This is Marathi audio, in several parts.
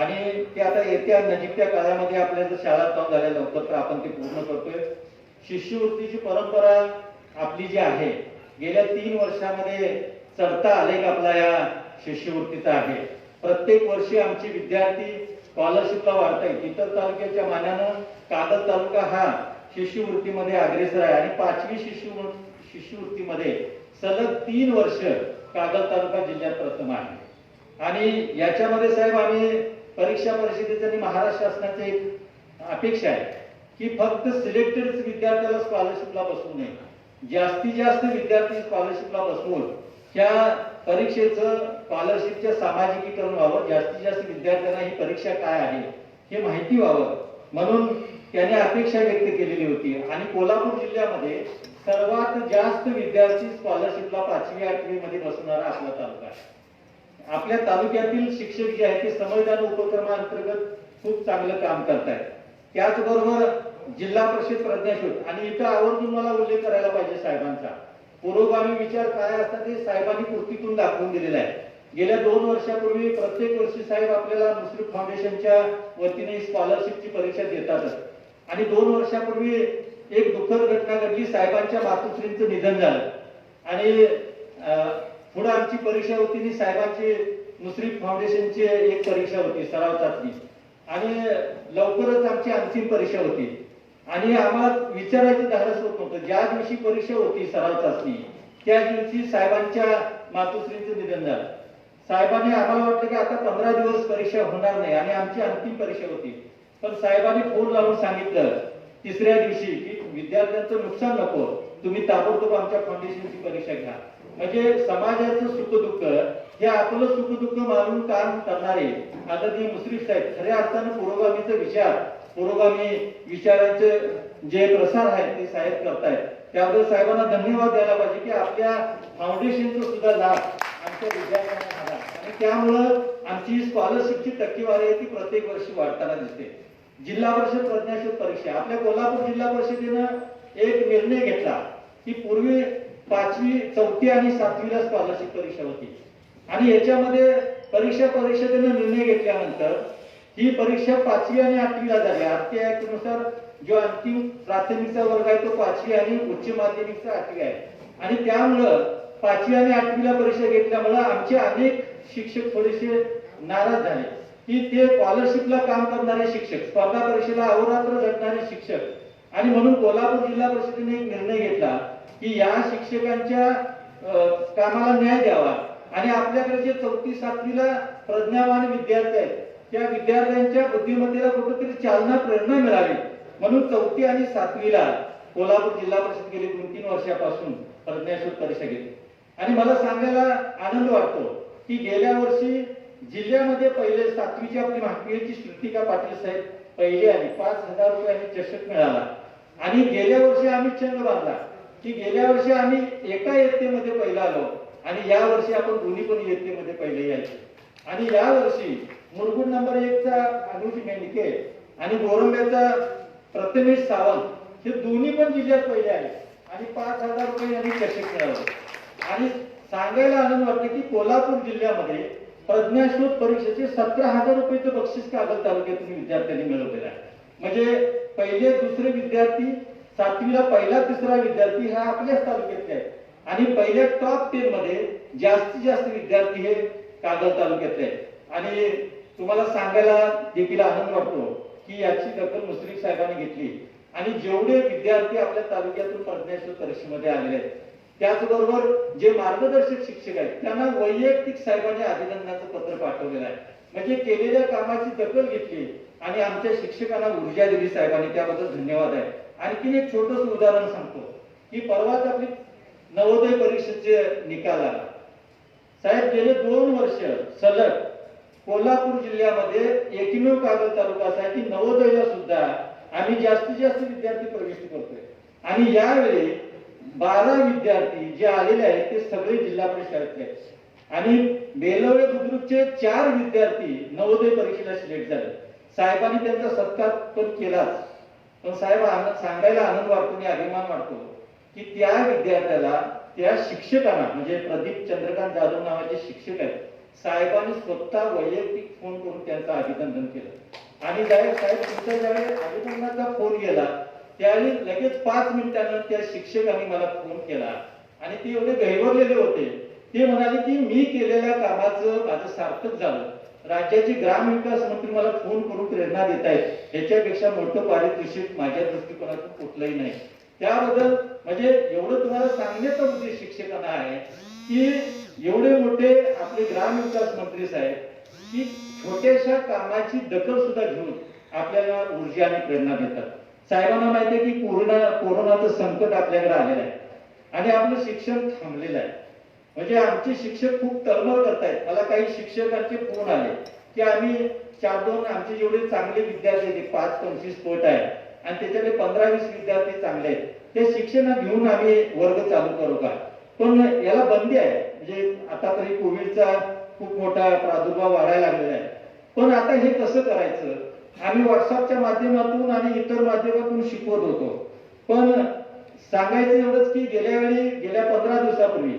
आणि ते आता येत्या नजीकच्या काळामध्ये आपल्या जर शाळा चालू झाल्या लवकर तर आपण ते पूर्ण करतोय. शिष्यवृत्तीची परंपरा आपली जी आहे गेल्या 3 वर्षामध्ये चढता आलेख आपला या शिष्यवृत्तीचा आहे. प्रत्येक वर्षी आमचे विद्यार्थी स्कॉलरशिपला वाढत आहेत. इतर तालुक्याच्या मानानं कागल तालुका हा शिष्यवृत्तीमध्ये अग्रेसर आहे आणि 5वी शिष्यवृत्तीमध्ये सलग 3 वर्ष कागल तालुका जिल्ह्यात प्रथम आहे. आणि याच्यामध्ये साहेब आम्ही परीक्षा परिषदेचं आणि महाराष्ट्र शासनाची एक अपेक्षा आहे की फक्त सिलेक्टेड विद्यार्थ्याला स्कॉलरशिपला बसवू नये. जास्तीत जास्त विद्यार्थी स्कॉलरशिपला बसवून त्या परीक्षेचं स्कॉलरशिपचं सामाजिकीकरण व्हावं. जास्तीत जास्त विद्यार्थ्यांना ही परीक्षा काय आहे हे माहिती व्हावं म्हणून त्याने अपेक्षा व्यक्त केलेली होती. आणि कोल्हापूर जिल्ह्यामध्ये सर्वात जास्त विद्यार्थी स्कॉलरशिपला 5वी 8वी मध्ये बसवणारा आपला तालुका आहे. आपल्या तालुक्यातील शिक्षक जे आहेत ते समयदान उपक्रमाअंतर्गत खूप चांगलं काम करतायत. त्याचबरोबर जिल्हा परिषद प्रज्ञाशोध आणि इथं आवर्जून मला उल्लेख करायला पाहिजे साहेबांचा. पुरोगामी विचार काय असतात ते साहेबांनी कृतीतून दाखवून दिलेला आहे. गेल्या 2 वर्षापूर्वी प्रत्येक वर्षी साहेब आपल्याला मुस्लिम फाउंडेशनच्या वतीने स्कॉलरशिपची परीक्षा देतातच. आणि 2 वर्षापूर्वी एक दुःखद घटना घडली. साहेबांच्या मातोश्रींचं निधन झालं आणि पुढे आमची परीक्षा होती. साहेबांची मुस्लिम फाउंडेशनची एक परीक्षा होती सराव चाचणी आणि लवकरच आमची अंतिम परीक्षा होती. आणि आम्हाला विचारायचं धाडस होत नव्हतं. ज्या दिवशी परीक्षा होती सराव चाचणी त्या दिवशी साहेबांच्या मातोश्रींचं निधन झालं. साहेबांनी आम्हाला वाटलं की आता 15 दिवस परीक्षा होणार नाही आणि आमची अंतिम परीक्षा होती. पण साहेबांनी फोन लावून सांगितलं तिसऱ्या दिवशी की विद्यार्थ्यांचं नुकसान नको, तुम्ही ताबडतोब आमच्या फाउंडेशनची परीक्षा घ्या. म्हणजे समाजाचं सुखदुःख हे आपलं सुखदुःख मानून काम करणारे आदरणीय मुश्रीफ साहेब खऱ्या अर्थानं पुरोगामीचा विचार पुरोगामी विचारांचे जे प्रसार आहेत ते साहेब करतायत. त्याबद्दल साहेबांना धन्यवाद द्यायला पाहिजे की आपल्या फाउंडेशनचा सुद्धा लाभ आमच्या विद्यार्थ्यांना झाला आणि त्यामुळं आमची स्कॉलरशिपची टक्केवारी आहे ती प्रत्येक वर्षी वाढताना दिसते. जिल्हा परिषद प्रज्ञाशोध परीक्षा आपल्या कोल्हापूर जिल्हा परिषदेनं एक निर्णय घेतला की पूर्वी 5वी 4थी आणि 7वीला स्कॉलरशिप परीक्षा होती आणि याच्यामध्ये परीक्षा परिषदेनं निर्णय घेतल्यानंतर ही परीक्षा 5वी आणि 8वीला झाली. आरटीआय ऍक्ट नुसार जो अंतिम प्राथमिकचा वर्ग आहे तो 5वी आणि उच्च माध्यमिकचा 8वी आहे. आणि त्यामुळं 5वी आणि 8वीला परीक्षा घेतल्यामुळं आमचे अनेक शिक्षक थोडेसे नाराज झाले की ते स्कॉलरशिपला काम करणारे शिक्षक, स्पर्धा परीक्षेला अहोरात्र झटणारे शिक्षक आणि म्हणून कोल्हापूर जिल्हा परिषदेने एक निर्णय घेतला की या शिक्षकांच्या कामाला न्याय द्यावा आणि आपल्याकडे जे 4थी 7वीला प्रज्ञावान विद्यार्थी आहेत त्या विद्यार्थ्यांच्या बुद्धिमत्तेला कुठेतरी चालना प्रेरणा मिळावी म्हणून 4थी आणि 7वीला कोल्हापूर जिल्हा परिषद गेली 2-3 वर्षापासून प्रज्ञाशोध परीक्षा घेतली. आणि मला सांगायला आनंद वाटतो की गेल्या वर्षी जिल्ह्यामध्ये पहिले 7वीची आपली महापीएची श्रुतिका पाटील साहेब पहिले आली. 5,000 रुपयांनी चषक मिळाला. आणि गेल्या वर्षी आम्ही चंग बांधला की गेल्या वर्षी आम्ही एका इयत्तेमध्ये पहिला आलो आणि या वर्षी आपण दोन्ही पण इयत्तेमध्ये पहिले यायचे. आणि या वर्षी मुरगुड नंबर 1 चा अनुज मेंढके आणि गोरंब्याचा प्रथमेश सावंत हे दोन्ही पण जिल्ह्यात पहिले आले आणि 5,000 रुपये यांनी चषक मिळवले. आणि सांगायला आनंद वाटतं की कोल्हापूर जिल्ह्यामध्ये प्रज्ञाशोध परीक्षेचे 17,000 रुपयाचं बक्षीस कागल तालुक्यातून विद्यार्थ्यांनी मिळवलेलं आहे. म्हणजे पहिले दुसरे विद्यार्थी 7वीला पहिला तिसरा विद्यार्थी हा आपल्याच तालुक्यातले आहे आणि पहिल्या टॉप 10 मध्ये जास्तीत जास्त विद्यार्थी हे कागल तालुक्यातले आहेत. आणि तुम्हाला सांगायला देखील आनंद वाटतो की याची दखल मुश्रीफ साहेबांनी घेतली आणि जेवढे विद्यार्थी आपल्या तालुक्यातून प्रज्ञाशोध परीक्षेमध्ये आलेले आहेत त्याचबरोबर जे मार्गदर्शक शिक्षक आहेत त्यांना वैयक्तिक साहेबांनी अभिनंदनाचं पत्र पाठवलेलं आहे. म्हणजे केलेल्या कामाची दखल घेतली आणि आमच्या शिक्षकांना ऊर्जा दिली साहेबांनी, त्याबद्दल धन्यवाद आहे. आणखीन एक छोटंसं उदाहरण सांगतो की परवाच आपली नवोदय परीक्षेचे निकाल आला. साहेब गेले 2 वर्ष सलग कोल्हापूर जिल्ह्यामध्ये एकमेव कागल तालुका असा आहे की नवोदयला सुद्धा आम्ही जास्तीत जास्त विद्यार्थी प्रविष्ट करतोय. आणि यावेळी 12 विद्यार्थी जे आलेले आहेत ते सगळे जिल्हा परिषदेतले आहेत आणि बेलवडे बुद्रुकचे 4 विद्यार्थी नवोदय परीक्षेला सिलेक्ट झाले. साहेबांनी त्यांचा सत्कार पण केलाच. पण साहेब सांगायला आनंद वाटतो आणि अभिमान वाटतो की त्या विद्यार्थ्याला त्या शिक्षकांना म्हणजे प्रदीप चंद्रकांत जाधव नावाचे शिक्षक आहेत साहेबांनी स्वतः वैयक्तिक फोन करून त्यांचं अभिनंदन केलं आणि साहेब तुमच्या ज्यावेळी अभिनंदनाचा फोन गेला त्यावेळी लगेच 5 मिनिटांना त्या शिक्षकांनी मला फोन केला आणि ते एवढे गहिवरलेले होते. ते म्हणाले की मी केलेल्या कामाचं माझं सार्थक झालं. राज्याचे ग्रामविकास मंत्री मला फोन करून प्रेरणा देत आहेत, ह्याच्यापेक्षा मोठं पारितोषिक माझ्या दृष्टिकोनातून कुठलंही नाही. त्याबद्दल म्हणजे एवढं तुम्हाला सांगण्याचा उद्देश शिक्षकांना आहे की एवढे मोठे आपले ग्रामविकास मंत्री साहेब की छोट्याशा कामाची दखल सुद्धा घेऊन आपल्याला ऊर्जा आणि प्रेरणा देतात. साहेबांना माहिती आहे की कोरोनाचं संकट आपल्याकडे आलेलं आहे आणि आपलं शिक्षण थांबलेलं आहे. म्हणजे आमचे शिक्षक खूप तळमळ करतायत. मला काही शिक्षकांचे फोन आले की आम्ही 4-2 आमचे जेवढे चांगले विद्यार्थी आहेत 5-25 पट आहे आणि त्याच्याकडे 15-20 विद्यार्थी चांगले आहेत, ते शिक्षण घेऊन आम्ही वर्ग चालू करू का? पण याला बंदी आहे. म्हणजे आता तरी कोविडचा खूप मोठा प्रादुर्भाव वाढायला लागलेला आहे. पण आता हे कसं करायचं? आम्ही व्हॉट्सअपच्या माध्यमातून आणि इतर माध्यमातून शिकवत होतो. पण सांगायचं एवढंच की गेल्या 15 दिवसापूर्वी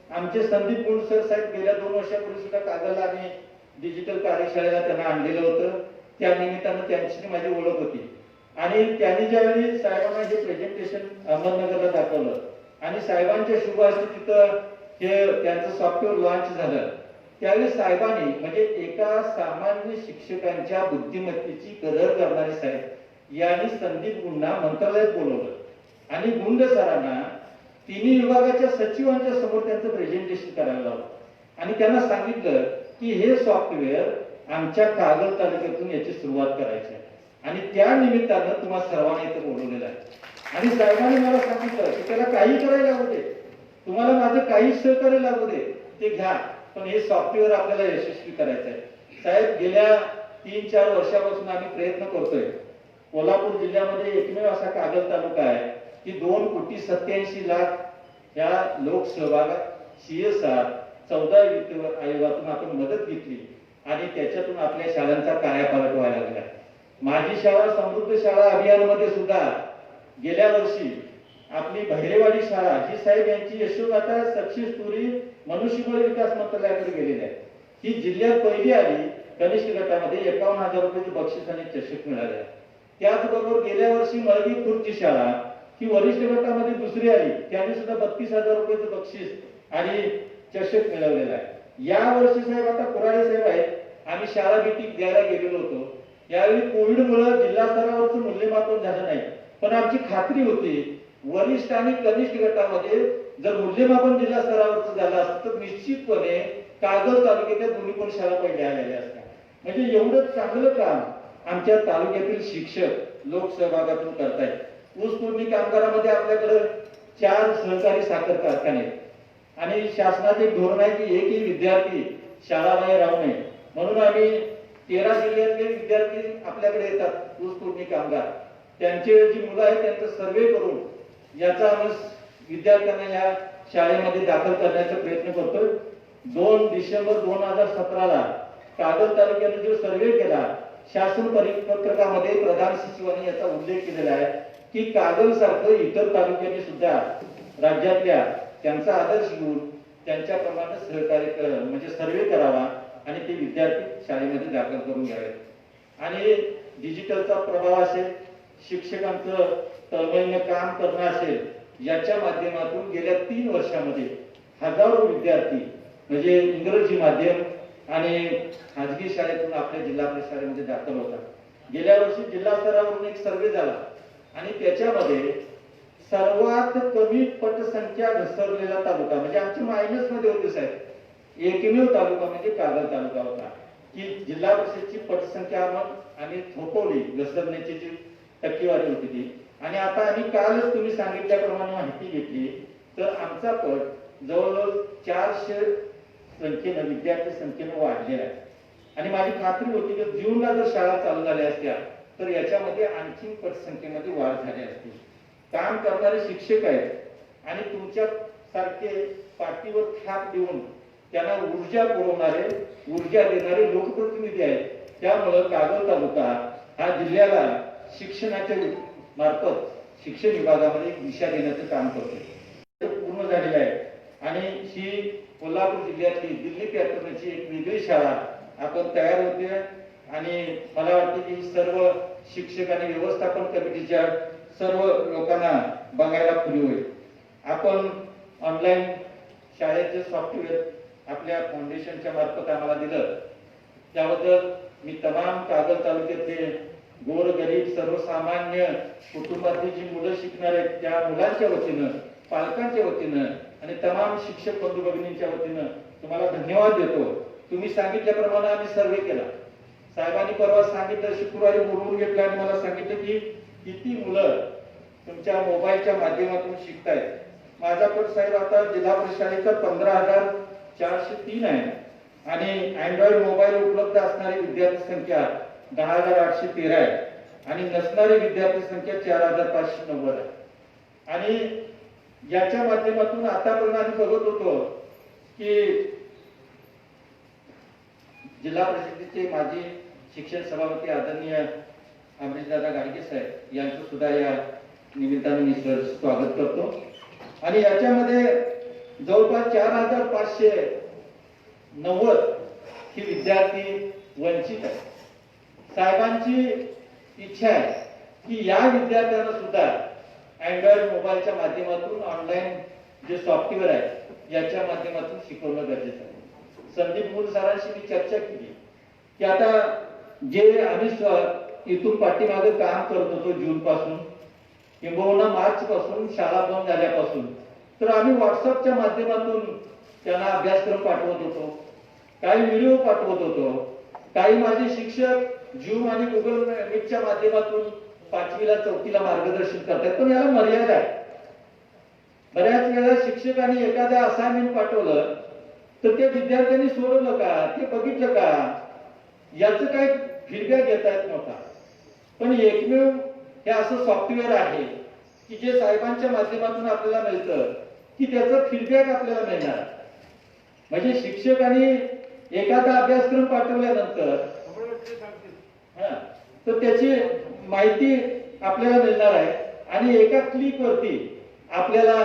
आमचे संदीप गुंड सर साहेब गेल्या 2 वर्षापूर्वी सुद्धा कागलला आणि डिजिटल कार्यशाळेला त्यांना आणलेलं होतं. त्या निमित्तानं त्यांची माझी ओळख होती आणि त्यांनी ज्यावेळी साहेबांना हे प्रेझेंटेशन अहमदनगरला दाखवलं आणि साहेबांच्या शुभ हस्ते तिथं हे त्यांचं सॉफ्टवेअर लॉन्च झालं, त्यावेळी साहेबांनी म्हणजे एका सामान्य शिक्षकांच्या बुद्धिमत्तेची कदर करणारे साहेब यांनी संदीप गुंडना मंत्रालयात बोलवलं आणि गुंड सरांना तिन्ही विभागाच्या सचिवांच्या समोर त्यांचं प्रेझेंटेशन करायला लावलं आणि त्यांना सांगितलं की हे सॉफ्टवेअर आमच्या कागल तालुक्यातून याची सुरुवात करायची आहे आणि त्या निमित्तानं तुम्हाला सर्वांना इथं बोलवलेलं आहे. आणि साहेबांनी मला सांगितलं की त्याला काही करायला लागू दे, तुम्हाला माझं काही सहकार्य लागू दे, ते घ्या, पण हे सॉफ्टवेअर आपल्याला यशस्वी करायचं आहे. साहेब गेल्या 3-4 वर्षापासून आम्ही प्रयत्न करतोय. कोल्हापूर जिल्ह्यामध्ये एकमेव असा कागल तालुका आहे की 2,87,00,000 या लोकसहभागात CSR 14 वित्त आयोगातून आपण मदत घेतली आणि त्याच्यातून आपल्या शाळांचा कायापालट व्हायला लागला. माझी शाळा समृद्ध शाळा अभियानामध्ये सुद्धा गेल्या वर्षी आपली बहिरेवाडी शाळा ही साहेब यांची यशोगाथा सक्सेस स्टोरी मनुष्यबळ विकास मंत्रालयाकडे गेलेली आहे. ही जिल्ह्यात पहिली आली. कनिष्ठ गटामध्ये 51,000 रुपयाचे बक्षीस आणि चषक मिळाले. त्याचबरोबर गेल्या वर्षी मळगी खुर्ची शाळा ही वरिष्ठ गटामध्ये दुसरी आली, त्यांनी सुद्धा 32,000 रुपयाचं बक्षीस आणि चषक मिळवलेला आहे. या वर्षी साहेब आता कुराडे साहेब आहेत, आम्ही शाळा भेटी द्यायला गेलेलो होतो. यावेळी कोविडमुळे जिल्हा स्तरावरचं मूल्यमापन झालं नाही, पण आमची खात्री होती वरिष्ठ आणि कनिष्ठ गटामध्ये जर मूल्यमापन जिल्हा स्तरावरचं झालं असतं तर निश्चितपणे कागल तालुक्याच्या दोन्ही पण शाळा पहिल्या आलेल्या असत्या. म्हणजे एवढं चांगलं काम आमच्या तालुक्यातील शिक्षक लोकसहभागातून करतायत. ऊसतोडणी कामगारामध्ये आपल्याकडे 4 सहकारी साखर कारखाने आणि शासनाचे धोरण आहे की एकही विद्यार्थी शाळाबाहेर राहू नये, म्हणून आम्ही 13 जिल्ह्यातले विद्यार्थी आपल्याकडे येतात ऊसतोडणी कामगार. त्यांचे जी मुलं आहेत त्यांचा सर्वे करून याचा आम्ही विद्यार्थ्यांना या शाळेमध्ये दाखल करण्याचा प्रयत्न करतोय. 2 डिसेंबर 2017ला कागल तालुक्याने जो सर्वे केला, शासन परिपत्रकामध्ये प्रधान सचिवांनी याचा उल्लेख केलेला आहे की कागल सारखं इतर तालुक्यांनी सुद्धा राज्यातल्या त्यांचा आदर्श घेऊन त्यांच्याप्रमाणे सहकार्य म्हणजे सर्वे करावा आणि ते विद्यार्थी शाळेमध्ये दाखल करून घ्यावेत. आणि डिजिटलचा प्रभाव असेल, शिक्षकांचं तळमळीनं काम करणं असेल, याच्या माध्यमातून गेल्या 3 वर्षामध्ये हजारो विद्यार्थी म्हणजे इंग्रजी माध्यम आणि खाजगी शाळेतून आपल्या जिल्हा परिषद शाळेमध्ये दाखल होतात. गेल्या वर्षी जिल्हा स्तरावरून एक सर्वे झाला आणि त्याच्यामध्ये सर्वात कमी पटसंख्या घसरलेला तालुका म्हणजे आमच्या मायनस मध्ये होते साहेब, एकमेव तालुका म्हणजे कागल तालुका होता की जिल्हा परिषदची पटसंख्या मग आणि थोपवली घसरण्याची जी टक्केवारी होती ती. आणि आता आम्ही कालच तुम्ही सांगितल्याप्रमाणे माहिती घेतली तर आमचा पट जवळजवळ 400 संख्येनं विद्यार्थी संख्येनं वाढलेला आहे. आणि माझी खात्री होती की जूनला जर शाळा चालू झाल्या असत्या तर याच्यामध्ये आणखी पटसंख्येमध्ये वाढ झाली असती. काम करणारे शिक्षक आहेत आणि तुमच्या सारखे पाठीवर थाप देऊन त्यांना ऊर्जा पुरवणारे ऊर्जा देणारे लोकप्रतिनिधी आहेत. त्यामुळे कागल तालुका हा जिल्ह्याला शिक्षणाच्या मार्फत शिक्षण विभागामध्ये दिशा देण्याचं काम करतो. पूर्ण झालेलं आहे आणि ही कोल्हापूर जिल्ह्यातली दिल्ली पॅटर्नची एक वेगळी शाळा आपण तयार होते आणि मला वाटतं की सर्व शिक्षक आणि व्यवस्थापन कमिटीच्या सर्व लोकांना बघायला खुली होईल. आपण ऑनलाईन शाळेचे सॉफ्टवेअर आपल्या फाउंडेशनच्या मार्फत आम्हाला दिलं, त्याबद्दल मी तमाम कागल तालुक्यातले गोरगरीब सर्वसामान्य कुटुंबातली जी मुलं शिकणार आहेत त्या मुलांच्या वतीनं, पालकांच्या वतीनं आणि तमाम शिक्षक बंधू भगिनींच्या वतीनं तुम्हाला धन्यवाद देतो. तुम्ही सांगितल्याप्रमाणे आम्ही सर्वे केला. साहेबांनी परवा सांगितलं, शुक्रवारी बोलवून घेतलं आणि मला सांगितलं की किती मुलं तुमच्या मोबाईलच्या माध्यमातून शिकतायत. माझा पण साहेब आता जिल्हा परिषदेचा 15,403 आहे आणि अँड्रॉइड मोबाईल उपलब्ध असणारी विद्यार्थी संख्या 10,813 आहे आणि नसणारी विद्यार्थी संख्या 4,590 आहे. आणि याच्या माध्यमातून आतापर्यंत आम्ही बघत होतो की जिल्हा परिषदेचे माजी शिक्षण सभापती आदरणीय अमरीशदादा गाडगे साहेब यांचं सुद्धा या निमित्ताने मी स्वागत करतो. आणि याच्यामध्ये जवळपास 4,590 ही विद्यार्थी वंचित आहे. साहेबांची इच्छा आहे की या विद्यार्थ्यांना सुद्धा अँड्रॉइड मोबाईलच्या माध्यमातून ऑनलाईन जे सॉफ्टवेअर आहे याच्या माध्यमातून शिकवणं गरजेचं आहे. संदीप मूल सरांशी मी चर्चा केली की आता जे आम्ही इथून पाठीमागे काम करत होतो जून पासून किंबहुना मार्च पासून शाळा बंद झाल्यापासून, तर आम्ही व्हॉट्सअपच्या माध्यमातून त्यांना अभ्यासक्रम पाठवत होतो, काही व्हिडिओ पाठवत होतो, काही माझे शिक्षक झूम आणि गुगल मीटच्या माध्यमातून 5वीला 4थीला मार्गदर्शन करतात. पण याला मर्यादा आहे. बऱ्याच वेळा शिक्षकांनी एखादा असाइनमेंट पाठवलं तर ते विद्यार्थ्यांनी सोडवलं का, ते बघितलं का, याचं काही फीडबॅक घेता येत नव्हता. पण एकमेव हे असं सॉफ्टवेअर आहे की जे साहेबांच्या माध्यमातून आपल्याला मिळतं की त्याचा फीडबॅक आपल्याला मिळणार. म्हणजे शिक्षकांनी एखादा अभ्यासक्रम पाठवल्यानंतर तर त्याची माहिती आपल्याला मिळणार आहे आणि एका क्लिक वरती आपल्याला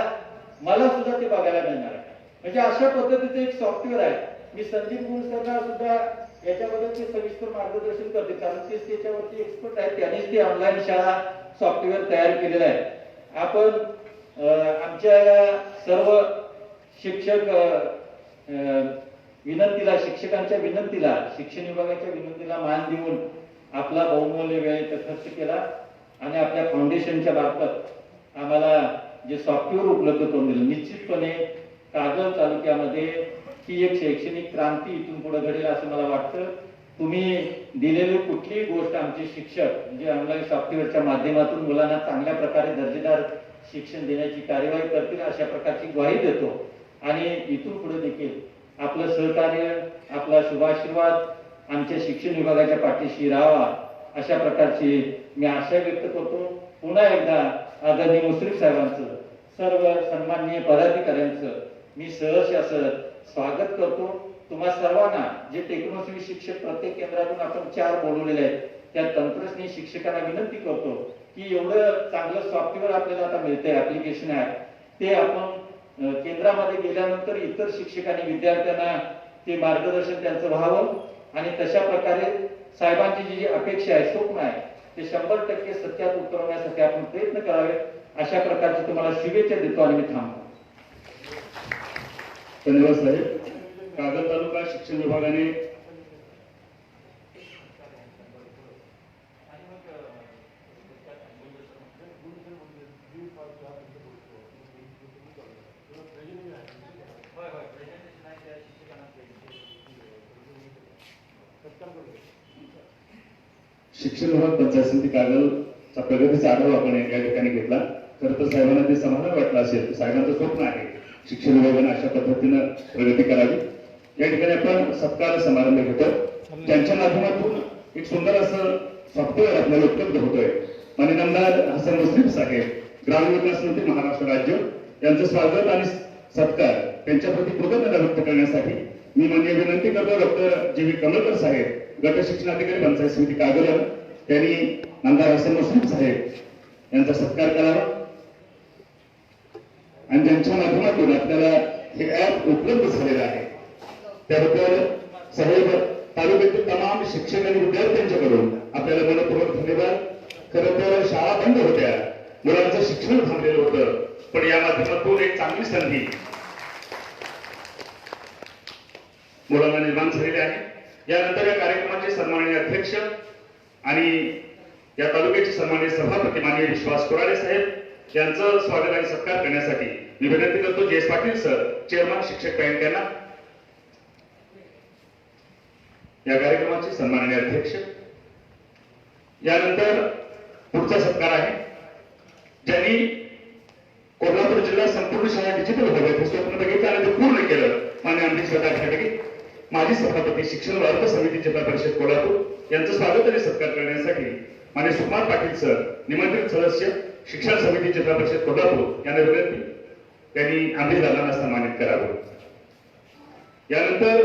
मला सुद्धा ते बघायला मिळणार आहे. म्हणजे अशा पद्धतीचं एक सॉफ्टवेअर आहे. मी संदीप मूल सरला सुद्धा याच्याबद्दल ते सविस्तर मार्गदर्शन करते, कारण ते त्याच्यावरती एक्सपर्ट आहेत. त्यांनीच ते ऑनलाईन शाळा सॉफ्टवेअर तयार केलेलं आहे. आपण आमच्या सर्व शिक्षक विनंतीला, शिक्षकांच्या विनंतीला, शिक्षण विभागाच्या विनंतीला मान देऊन आपला बहुमूल्य वेळ खर्च केला आणि आपल्या फाउंडेशनच्या मार्फत आम्हाला जे सॉफ्टवेअर उपलब्ध करून दिलं. निश्चितपणे कागल तालुक्यामध्ये ही एक शैक्षणिक क्रांती इथून पुढे घडेल असं मला वाटतं. तुम्ही दिलेली कुठलीही गोष्ट आमचे शिक्षक जे ऑनलाईन सॉफ्टवेअरच्या माध्यमातून मुलांना चांगल्या प्रकारे दर्जेदार शिक्षण देण्याची कार्यवाही करतील अशा प्रकारची ग्वाही देतो. आणि इथून पुढे देखील आपलं सहकार्य, आपला शुभाशीर्वाद आमच्या शिक्षण विभागाच्या पाठीशी राहावा अशा प्रकारची मी आशा व्यक्त करतो. पुन्हा एकदा आदरणीय मुश्रीफ साहेबांचं, सर्व सन्माननीय पदाधिकाऱ्यांचं मी सहर्ष असं स्वागत करतो. तुम्हा सर्वांना जे टेक्नॉलॉजी शिक्षक प्रत्येक केंद्रातून आपण 4 बोलवलेले आहेत त्या तंत्रज्ञ शिक्षकांना विनंती करतो की एवढं चांगलं सॉफ्टवेअर आपल्याला आता मिळतंय, ऍप्लिकेशन आहे, ते आपण केंद्रामध्ये गेल्यानंतर इतर शिक्षकांनी विद्यार्थ्यांना ते मार्गदर्शन त्यांचं व्हावं आणि तशा प्रकारे साहेबांची जी अपेक्षा आहे, स्वप्न आहे, ते 100% सत्यात उतरवण्यासाठी आपण प्रयत्न करावे अशा प्रकारची तुम्हाला शुभेच्छा देतो आणि मी थांबतो. धन्यवाद साहेब. कागल तालुका शिक्षण विभागाने शिक्षण विभाग पंचायत समिती कागलचा प्रगतीचा आढावा आपण या ठिकाणी घेतला. खरं तर साहेबांना ते समाधान वाटलं असेल. साहेबांचं स्वप्न आहे शिक्षण विभागाने अशा पद्धतीनं प्रगती करावी. या ठिकाणी आपण सत्कार समारंभ घेतो. त्यांच्या माध्यमातून एक सुंदर असं सॉफ्टवेअर आपल्याला उपलब्ध होतोय. माननीय आमदार हसन मुश्रीफ साहेब, ग्रामविकास मंत्री महाराष्ट्र राज्य, यांचं स्वागत आणि सत्कार त्यांच्याप्रती कृतज्ञता व्यक्त करण्यासाठी मी मान्य विनंती करतो डॉक्टर जी व्ही कमलकर साहेब, गट शिक्षणाधिकारी पंचायत समिती कागल, त्यांनी आमदार हसन मुश्रीफ साहेब यांचा सत्कार करावा आणि त्यांच्या माध्यमातून आपल्याला हे ऍप उपलब्ध झालेलं आहे. त्याबद्दल साहेब तालुक्यातील तमाम शिक्षक आणि विद्यार्थ्यांच्याकडून आपल्याला मनपूर्वक धन्यवाद. खरं तर शाळा बंद होत्या, मुलांचं शिक्षण थांबलेलं होतं, पण या माध्यमातून एक चांगली संधी मुलांना निर्माण झालेली आहे. यानंतर या कार्यक्रमाचे सन्माननीय अध्यक्ष आणि या तालुक्याचे सन्माननीय सभापती माननीय विश्वास कोराडे साहेब यांचं स्वागत आणि सत्कार करण्यासाठी मी विनंती करतो जयेश पाटील सर, चेअरमन शिक्षक बँक यांना. या कार्यक्रमाचे सन्माननीय अध्यक्ष. यानंतर पुढचा सत्कार आहे ज्यांनी कोल्हापूर जिल्हा संपूर्ण शाळा डिजिटल व्हाव्यात हे स्वप्न बघितलं आणि ते पूर्ण केलं, मान्य अमरीश ठाकरे माजी सभापती शिक्षण व अर्थ समिती जिल्हा परिषद कोल्हापूर यांचं स्वागत आणि सत्कार करण्यासाठी मान्य सुकुमार पाटील सर, निमंत्रित सदस्य शिक्षण समिती जिल्हा परिषद कोल्हापूर यांना विनंती, त्यांनी अमरीश दादांना सन्मानित करावं. यानंतर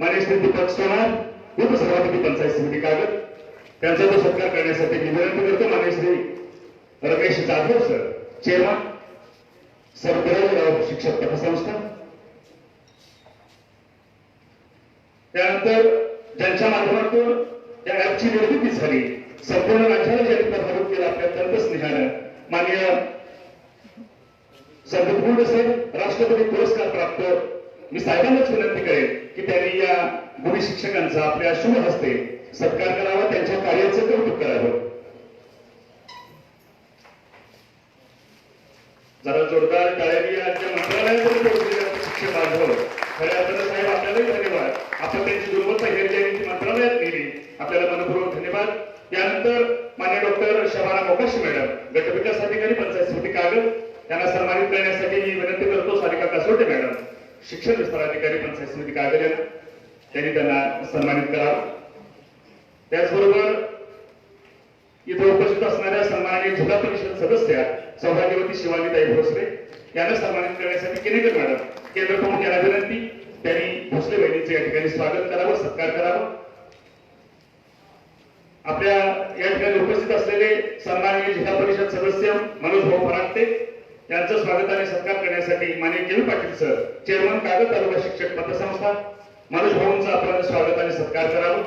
मान्य श्री दीपक सोनार, उपसभापती पंचायत समिती कागद, त्यांचा तो सत्कार करण्यासाठी मी विनंती करतो मान्य श्री रमेश जाधव सर, चेअरमन सरबराव शिक्षक पतसंस्था. त्यानंतर ज्यांच्या माध्यमातून या ऍपची निर्मिती झाली, संपूर्ण राज्याला ज्यांनी प्रभावित केलं आपल्या तंत्रस्नेहानं, माननीय संदीप गुंड साहेब राष्ट्रपती पुरस्कार प्राप्त, मी साहेबांनाच विनंती करेन की त्यांनी या गुणी शिक्षकांचा आपल्या शुभ हस्ते सत्कार करावा, त्यांच्या कार्याचं कौतुक करावं. जरा जोरदार टाळ्यांनी राज्य मंत्रालयात शिक्षक बांधव, खऱ्या अर्थानं साहेब आपल्यालाही धन्यवाद. आपण त्यांची गुणवत्ता हेरली मंत्रालयात नेली, आपल्याला मनपूर्वक धन्यवाद. यानंतर मान्य डॉक्टर शबाना मोकाशी मॅडम, गटविकास अधिकारी पंचायत समिती कागद, त्यांना सन्मानित करण्यासाठी मी विनंती करतो सारिका कासोटे मॅडम, शिक्षण विस्तार अधिकारी पंचायत समिती कागद यांना, त्यांनी त्यांना सन्मानित करावं. त्याचबरोबर इथे उपस्थित असणाऱ्या सन्माननीय जिल्हा परिषद सदस्या सौभाग्यवती शिवानीताई भोसले यांना सन्मानित करण्यासाठी केनेकर मॅडम, केंद्र प्रमुख यांना विनंती, त्यांनी भोसले बहिणीचे या ठिकाणी स्वागत करावं, सत्कार करावं. आपल्या या ठिकाणी उपस्थित असलेले सन्माननीय जिल्हा परिषद सदस्य मनोज भाऊ फराटे यांचं स्वागत आणि सत्कार करण्यासाठी माननीय केवी पाटील सर, चेअरमन कागद तालुका शिक्षक पतसंस्था, मनोज भाऊंचं आपण स्वागत आणि सत्कार करावं.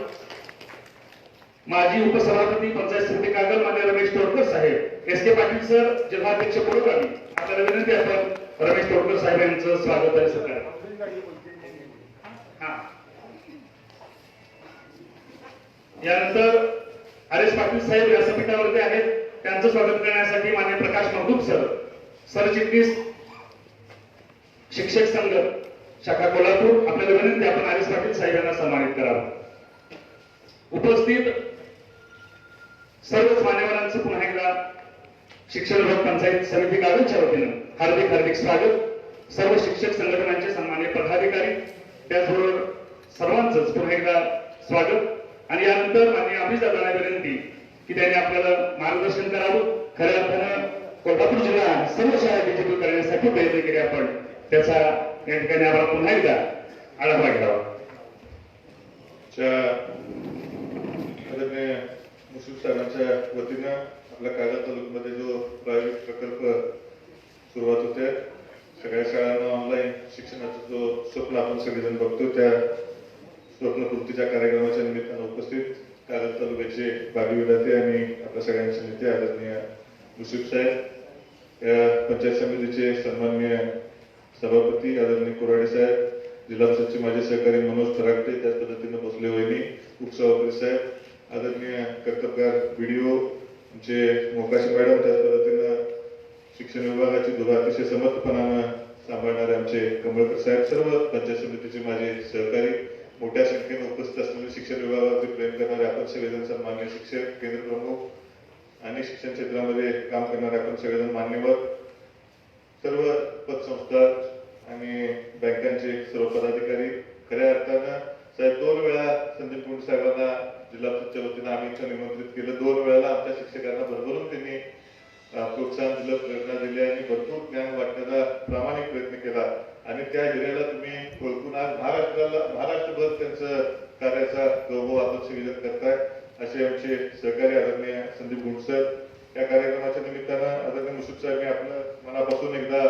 माजी उपसभापती पंचायत समिती कागद मान्य रमेश तोडकर साहेब, एस के पाटील सर, जिल्हाध्यक्ष पुरोगामी, आपल्याला विनंती आपण रमेश तोडकर साहेब यांचं स्वागत आणि सत्कार. यानंतर आर एस पाटील साहेब व्यासपीठावरती आहेत, त्यांचं स्वागत करण्यासाठी मान्य प्रकाश मगदूम सर, सरचिटणीस शिक्षक संघ शाखा कोल्हापूर, आपल्याला विनंती आपण आर एस पाटील साहेब यांना सन्मानित करावं. उपस्थित सर्वच मान्यवरांचं पुन्हा एकदा शिक्षण विभाग पंचायत समिती कागदच्या वतीनं हार्दिक हार्दिक स्वागत. सर्व शिक्षक संघटनांचे सन्माननीय पदाधिकारी, त्याचबरोबर सर्वांचंच पुन्हा एकदा स्वागत. आणि यानंतर माननीय अमरीश दादांना विनंती की त्यांनी आपल्याला मार्गदर्शन करावं. खऱ्या अर्थानं कोल्हापूर जिल्हा सर्व शाळा डिजिटल करण्यासाठी प्रयत्न केले आपण, त्याचा या ठिकाणी आम्हाला पुन्हा एकदा आढावा घ्यावा. मुश्रीफ साहेबांच्या वतीनं आपल्या कागद तालुक्यामध्ये जो प्रायोगिक प्रकल्प सुरुवात होते, सगळ्या शाळांना ऑनलाईन शिक्षणाचा जो स्वप्न आपण सगळेजण बघतो, त्या स्वप्नपूर्तीच्या कार्यक्रमाच्या निमित्तानं उपस्थित कागद तालुक्याचे भावी विद्यार्थी आणि आपल्या सगळ्यांचे नेते आदरणीय मुश्रीफ साहेब, या पंचायत समितीचे सन्माननीय सभापती आदरणीय कोराडे साहेब, जिल्हा परिषदचे माझे सहकारी मनोज फरागटे, त्याच पद्धतीने भोसले वहिनी, उपसभापती साहेब, आदरणीय कर्तबगार बीडीओ आमचे मोकाशी मॅडम, त्याच पद्धतीनं शिक्षण विभागाची धुरा अतिशय समर्थपणानं सांभाळणारे आमचे कमळकर साहेब, सर्व पंचायत समितीचे माझे सहकारी, मोठ्या संख्येने उपस्थित असलेले शिक्षण विभागावरती प्रेम करणारे आपण सगळेजण सन्मान्य शिक्षक, केंद्र प्रमुख आणि शिक्षण क्षेत्रामध्ये काम करणारे आपण सगळेजण मान्यवर, सर्व पतसंस्था आणि बँकांचे सर्व पदाधिकारी. खऱ्या अर्थानं साहेब 2 वेळा संदीप गुंड साहेबांना जिल्हा परिषदच्या वतीनं आम्ही इथं निमंत्रित केलं. 2 वेळेला आमच्या शिक्षकांना भरभरून त्यांनी प्रोत्साहन दिलं, प्रेरणा दिली आणि भरपूर ज्ञान वाटण्याचा प्रामाणिक प्रयत्न केला. आणि त्या हिऱ्याला तुम्ही ओळखून आज महाराष्ट्रभर त्यांचं कार्याचा गौरव आपण सगळेजण करताय. असे आमचे सहकारी आदरणीय संदीप गुंड साहेब. या कार्यक्रमाच्या निमित्तानं आदरणीय मुश्रीफ साहेब, मी आपलं मनापासून एकदा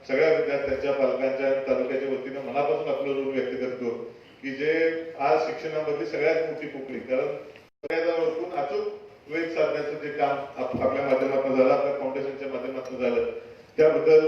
सगळ्या विद्यार्थ्यांच्या पालकांच्या आणि तालुक्याच्या वतीनं मनापासून आपलं ऋण व्यक्त करतो की जे आज शिक्षणामधली सगळ्यात मोठी पोकळी, कारण सगळ्याला ओळखून अचूक वेग साधण्याचं जे काम आपल्या माध्यमातून झालं, आपल्या फाउंडेशनच्या माध्यमातून झालं, त्याबद्दल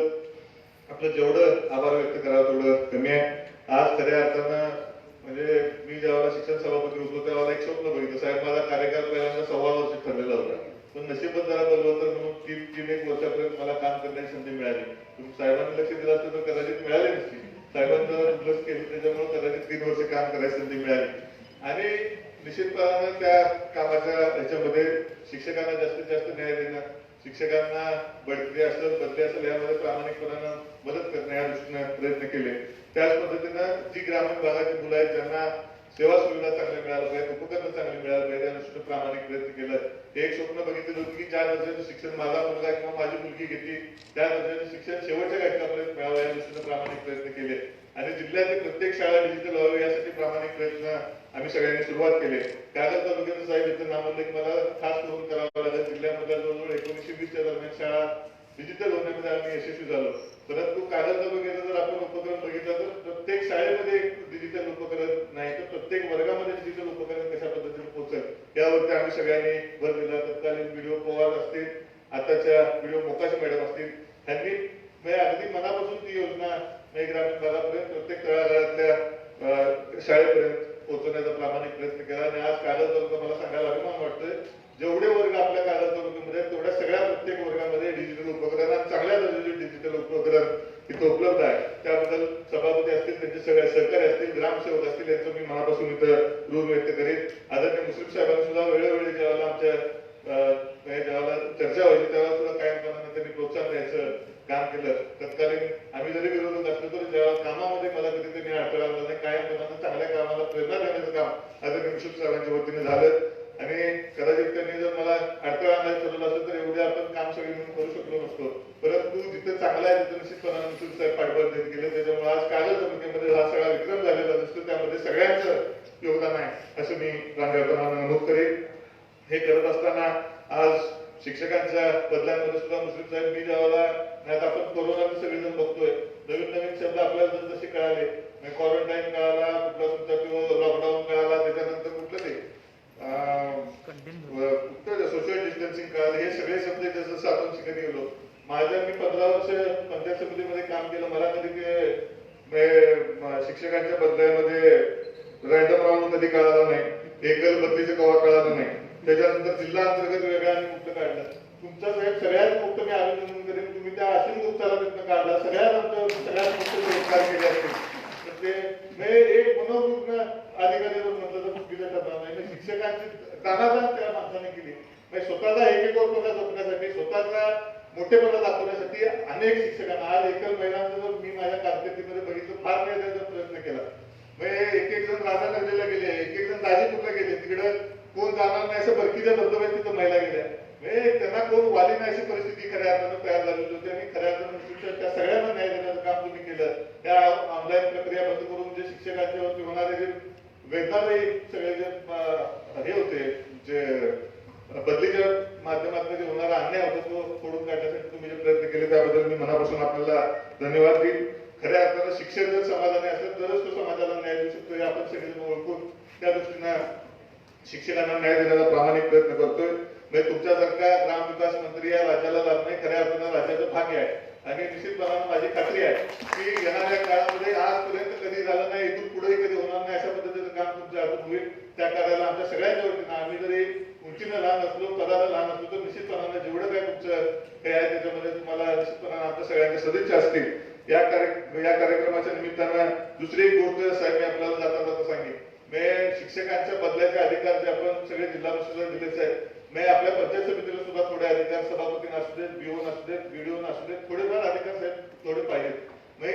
आपलं जेवढं आभार व्यक्त करावं तेवढं कमी आहे. आज खऱ्या अर्थानं म्हणजे मी जेव्हा शिक्षण सभापती होतो तेव्हा एक स्वप्न बघितलं. साहेब, माझा कार्यकाळ पहिल्यांदा 1.25 वर्ष ठरलेला होता, पण नशीबच जरा बलवत्तर म्हणून 3-1 वर्षापर्यंत मला काम करण्याची संधी मिळाली. तुम्ही साहेबांनी लक्ष दिलं असतं तर कदाचित मिळाली नसती. साहेबांनी प्लस केलं त्याच्यामुळे कदाचित 3 वर्ष काम करायची संधी मिळाली. आणि निश्चितपणानं त्या कामाच्या ह्याच्यामध्ये शिक्षकांना जास्तीत जास्त न्याय देणं, शिक्षकांना बढती असेल बदली असेल यामध्ये प्रामाणिकपणानं मदत करणं या दृष्टीनं प्रयत्न केले. त्याच पद्धतीनं जी ग्रामीण भागाची मुलं आहेत ज्यांना सेवा सुविधा चांगल्या मिळाल्या पाहिजे, उपकरणं चांगली मिळायला पाहिजे या दृष्टीनं प्रामाणिक प्रयत्न केलं. एक स्वप्न बघितलेलं होतं की 4 दर्जाचं शिक्षण माझा मुलगा किंवा माझी मुलगी घेतली, त्या दर्जाचं शिक्षण शेवटच्या घटकापर्यंत मिळावं या दृष्टीनं प्रामाणिक प्रयत्न केले. आणि जिल्ह्यातील प्रत्येक शाळा डिजिटल व्हावी यासाठी प्रामाणिक प्रयत्न आम्ही सगळ्यांनी सुरुवात केली. कागल तालुक्याचं साहेब इथं नामोल्लेख मला खास करून करावा लागला. जिल्ह्यामधल्या जवळजवळ 1920च्या दरम्यान शाळा डिजिटल होण्यामध्ये आम्ही यशस्वी झालो. परंतु कागल तालुक्याचा जर आपण उपक्रम बघितला तर प्रत्येक शाळेमध्ये डिजिटल उपकरण नाही तर प्रत्येक वर्गामध्ये डिजिटल उपकरण कशा पद्धतीने पोहोचल यावरती आम्ही सगळ्यांनी भर दिला. तत्कालीन व्हिडिओ पवार असतील, आताच्या व्हिडिओ मोकाश मॅडम असतील, त्यांनी अगदी मनापासून ती योजना ग्रामीण भागापर्यंत प्रत्येक तळागाळातल्या शाळेपर्यंत पोहोचवण्याचा प्रामाणिक प्रयत्न केला. आणि आज कागल तालुका मला सांगायला अभिमान वाटतोय, जेवढे वर्ग आपल्या कागल तालुक्यामध्ये तेवढ्या सगळ्या प्रत्येक वर्गामध्ये डिजिटल उपकरण आणि चांगल्या दर्जाचे डिजिटल उपकरण इथं उपलब्ध आहे. त्याबद्दल सभापती असतील, त्यांचे सगळे सहकारी असतील, ग्रामसेवक असतील, यांचं मी मनापासून इथं ऋण व्यक्त करेन. आदरणीय मुश्रीफ साहेबांनी सुद्धा वेळोवेळी जेव्हा आमच्या जेव्हा चर्चा व्हायची तेव्हा सुद्धा कायमपणाने त्यांनी प्रोत्साहन द्यायचं काम केलं. तत्कालीन आम्ही जरी विरोधक असलो तरी जेव्हा कामामध्ये मला कधी त्यांनी अडथळा आणला नाही, कायमपणाने चांगल्या कामाला प्रेरणा देण्याचं काम आदरणीय मुश्रीफ साहेबांच्या वतीने झालं. आणि कदाचित त्यांनी जर मला अडथळा आणायचं ठरवलं असतं तर एवढे आपण काम सगळे मिळून करू शकलो नसतो. परंतु जिथे चांगला आहे तिथे निश्चितपणाने मुश्रीफ साहेब पाठबळ देत गेले. त्याच्यामुळे आज कागल तालुक्यामध्ये हा सगळा विक्रम झालेला दिसतो, त्यामध्ये सगळ्यांचं योगदान आहे असं मी प्रांजळपणाने नमूद करेन. हे करत असताना आज शिक्षकांच्या बदल्यांमध्ये सुद्धा मुश्रीफ साहेब मी जेव्हा आता आपण कोरोनाचे सगळेजण बघतोय, नवीन नवीन शब्द आपल्याला जसे कळाले, क्वारंटाईन कळाला, कुठला तुमचा किंवा लॉकडाऊन कळाला, त्याच्यानंतर कुठलं ते सोशल डिस्टन्सिंग कळालं, हे सगळे शब्द जसं आपण शिकत गेलो. मी 15 वर्ष पंचायत समितीमध्ये काम केलं. मला कधी ते शिक्षकांच्या बदल्यामध्ये रँडम राऊंड कधी कळाला नाही, एकल बदलीचं कवा कळालं नाही. त्याच्यानंतर जिल्हा अंतर्गत वेगळा आणि मुक्त काढला. तुमचा साहेब सगळ्यात मुक्त मी अभिनंदन करेन, तुम्ही त्या असीम गुप्ताला तिथं काढला, सगळ्यात मुक्त उपकार केले असतील. तर ते एक मनोरुग्ण अधिकारी जर म्हटलं तर चुकीचं ठरणार नाही. शिक्षकांची दानादान त्या माणसाने केली. स्वतःचा एकेकोरपणा जपण्यासाठी, स्वतःचा मोठेपणा दाखवण्यासाठी अनेक शिक्षकांना आज एकल महिलांचा जर मी माझ्या कारकिर्दीमध्ये बघितलं फार वेळ त्याचा प्रयत्न केला. एक जण राधानगरीला गेले, एक जण दाजीपूरला गेले, तिकडे कोण जाणार नाही असं बरकीच्या धबधब्यात तिथं महिला गेल्या. त्यांना कोण वाली नाही अशी परिस्थिती खऱ्या अर्थानं तयार झालेली होती. आणि खऱ्या अर्थानं त्या सगळ्यांना न्याय देण्याचं काम तुम्ही केलं. त्या ऑनलाईन प्रक्रिया बंद करून जे शिक्षकांच्या वरती होणारे जे वेदनादायी सगळे जे हे होते, जे बदलीच्या माध्यमातून जे होणारा अन्याय होता तो फोडून काढण्यासाठी तुम्ही जे प्रयत्न केले त्याबद्दल मी मनापासून आपल्याला धन्यवाद देईन. खऱ्या अर्थानं शिक्षण जर समाधानी असेल तरच तो समाजाला न्याय देऊ शकतो हे आपण सगळेजण ओळखून त्या दृष्टीनं शिक्षकांना न्याय देण्याचा प्रामाणिक प्रयत्न करतोय. तुमच्यासारखा ग्रामविकास मंत्री या राज्याला लाभणे खऱ्या अर्थानं राज्याचं भाग्य आहे. आणि निश्चितपणानं माझी खात्री आहे की येणाऱ्या काळामध्ये आजपर्यंत कधी झालं नाही, इथून पुढेही कधी होणार नाही अशा पद्धतीचं काम तुमच्या हातून होईल. त्या कार्याला आमच्या सगळ्यांच्या वतीनं, आम्ही जरी उंचीनं लहान असलो, पदाला लहान असलो, तर निश्चितपणानं जेवढं काय तुमचं हे आहे त्याच्यामध्ये तुम्हाला निश्चितपणानं आमच्या सगळ्यांच्या सदिच्छा असतील. या कार्यक्रमाच्या निमित्तानं दुसरी एक गोष्ट साहेब मी आपल्याला जाता जाता सांगेन. शिक्षकांच्या बदल्याचे अधिकार जे आपण सगळे जिल्हा परिषदेला दिलेच आहेत, आपल्या पंचायत समितीला सुद्धा थोडे अधिकार, सभापतींना असू देत, बीओन असू देत, बीडीओन असू देत, थोडेफार अधिकार साहेब थोडे पाहिजेत.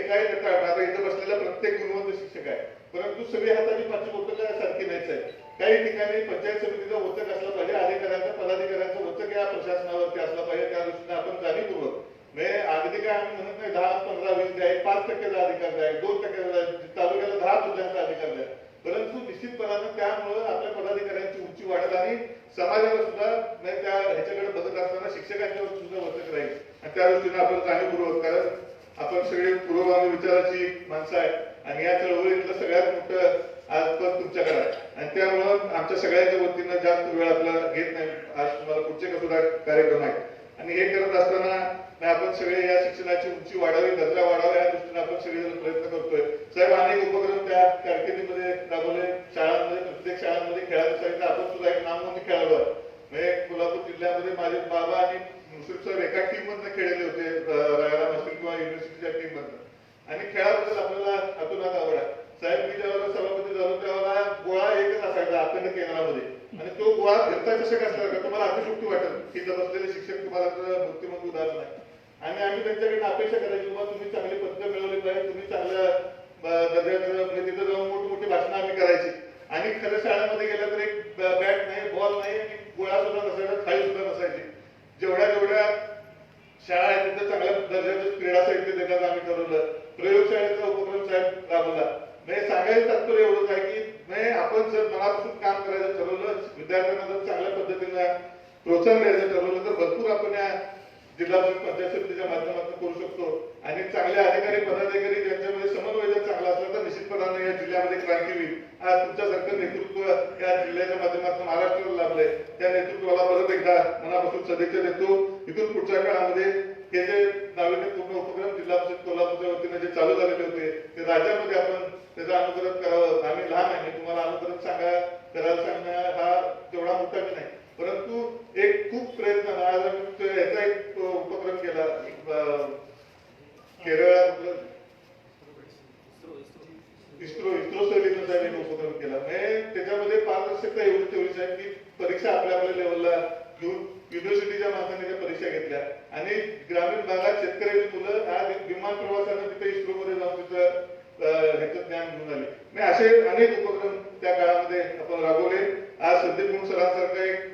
काही आता इथं बसलेला प्रत्येक गुणवंत शिक्षक आहे, परंतु सगळी हाताची पाचवी बोटं सारखी नाहीच आहे. काही ठिकाणी पंचायत समितीचा वचक असला पाहिजे, अधिकाऱ्यांचा पदाधिकाऱ्यांचा वचक या प्रशासनावरती असला पाहिजे. त्या दृष्टीने आपण जाणीवपूर्वक अगदी काय आम्ही म्हणत नाही 10, 15, 20 द्या, 5% अधिकार द्या, 2% तालुक्याला 10 जिल्ह्यांचा अधिकार द्या, परंतु निश्चितपणानं त्यामुळे आपल्या पदाधिकाऱ्यांची उंची वाढेल आणि समाजाला सुद्धा त्या ह्याच्याकडे बघत असताना शिक्षकांच्यावर सुद्धा वचक राहील. आणि त्या दृष्टीने आपण जाणीवपूर्वक, कारण आपण सगळे पूर्वगामी विचाराची माणसं आहे आणि या चळवळीतलं सगळ्यात मोठं आज पण तुमच्याकडे आहे आणि त्यामुळं आमच्या सगळ्यांच्या वतीनं जास्त वेळ आपला घेत नाही. आज तुम्हाला पुढचे सुद्धा कार्यक्रम आहेत आणि हे करत असताना आपण सगळे या शिक्षणाची उंची वाढावी, दर्जा वाढावा या दृष्टीने आपण सगळेजण प्रयत्न करतोय. साहेब अनेक उपक्रम त्या कारकिर्दीमध्ये राबवले. शाळांमध्ये, प्रत्येक शाळांमध्ये खेळायचं सांगितलं. आपण सुद्धा एक नामवंत खेळाडू आहे. म्हणजे कोल्हापूर जिल्ह्यामध्ये माझे बाबा आणि मुश्रीफ सर एका टीम मधनं खेळलेले होते, रायराम असतील किंवा युनिव्हर्सिटीच्या टीम मधनं आणि खेळाबद्दल आपल्याला अतोनात आवड आहे. साहेब मी ज्यावेळेला सभापती झालो त्यावेळेला गोळा एकच असायचा अखंड केंद्रामध्ये आणि तो गोळा फिरता चषक असला का तुम्हाला अतिशोक्ती वाटेल की इथं बसलेले शिक्षक तुम्हाला मूर्तिमंत उदाहरण आहे आणि आम्ही त्यांच्याकडे अपेक्षा करायची बाबा तुम्ही चांगली पदकं मिळवली पाहिजे, तुम्ही चांगल्या दर्जाचं म्हणजे तिथं जाऊन मोठी भाषणं आम्ही करायची आणि खरं शाळेमध्ये गेलं तर एक बॅट नाही, बॉल नाही आणि गोळा सुद्धा नसायचा, थाळी सुद्धा नसायची. जेवढ्या शाळा आहेत तिथं चांगल्या दर्जाचं क्रीडा साहित्य देण्याचं आम्ही ठरवलं. प्रयोगशाळेचा उपक्रम साहेब राबवला. म्हणजे सांगायचं तात्पर्य एवढंच आहे की नाही आपण जर मनापासून काम करायचं ठरवलं, विद्यार्थ्यांना जर चांगल्या पद्धतीनं प्रोत्साहन द्यायचं ठरवलं तर भरपूर आपण या जिल्हा पंचायत समितीच्या माध्यमातून करू शकतो आणि चांगले अधिकारी पदाधिकारी ज्यांच्यामध्ये समन्वय जर चांगला असला तर निश्चितपणाने या जिल्ह्यामध्ये क्रांती होईल. आज तुमच्यासारखं नेतृत्व या जिल्ह्याच्या माध्यमातून महाराष्ट्राला लाभलंय. त्या नेतृत्वाला परत एकदा मनापासून सदिच्छा देतो. इथून पुढच्या काळामध्ये हे जे नाविन्यपूर्ण उपक्रम जिल्हा परिषद कोल्हापूरच्या वतीने जे चालू झालेले होते ते राज्यामध्ये आपण त्याचं अनुकरण करावं. आम्ही लहान आहे, मी तुम्हाला अनुकरण करायला सांगणं हा तेवढा मोठा मी नाही, परंतु एक खूप प्रयत्न आज याचा एक उपक्रम केला केरळ इस्रो सहलीचा साहेब एक उपक्रम केला. म्हणजे त्याच्यामध्ये पारदर्शकता एवढी ठेवली साहेब की परीक्षा आपल्या लेवलला घेऊन युनिव्हर्सिटीच्या माणसाने त्या परीक्षा घेतल्या आणि ग्रामीण भागात शेतकऱ्याची मुलं आज विमान प्रवासानं तिथे इस्रोमध्ये जाऊन तिथं ह्याचं ज्ञान घेऊन आले. म्हणजे असे अनेक उपक्रम त्या काळामध्ये आपण राबवले. आज संदीप गुण सरांसारखं एक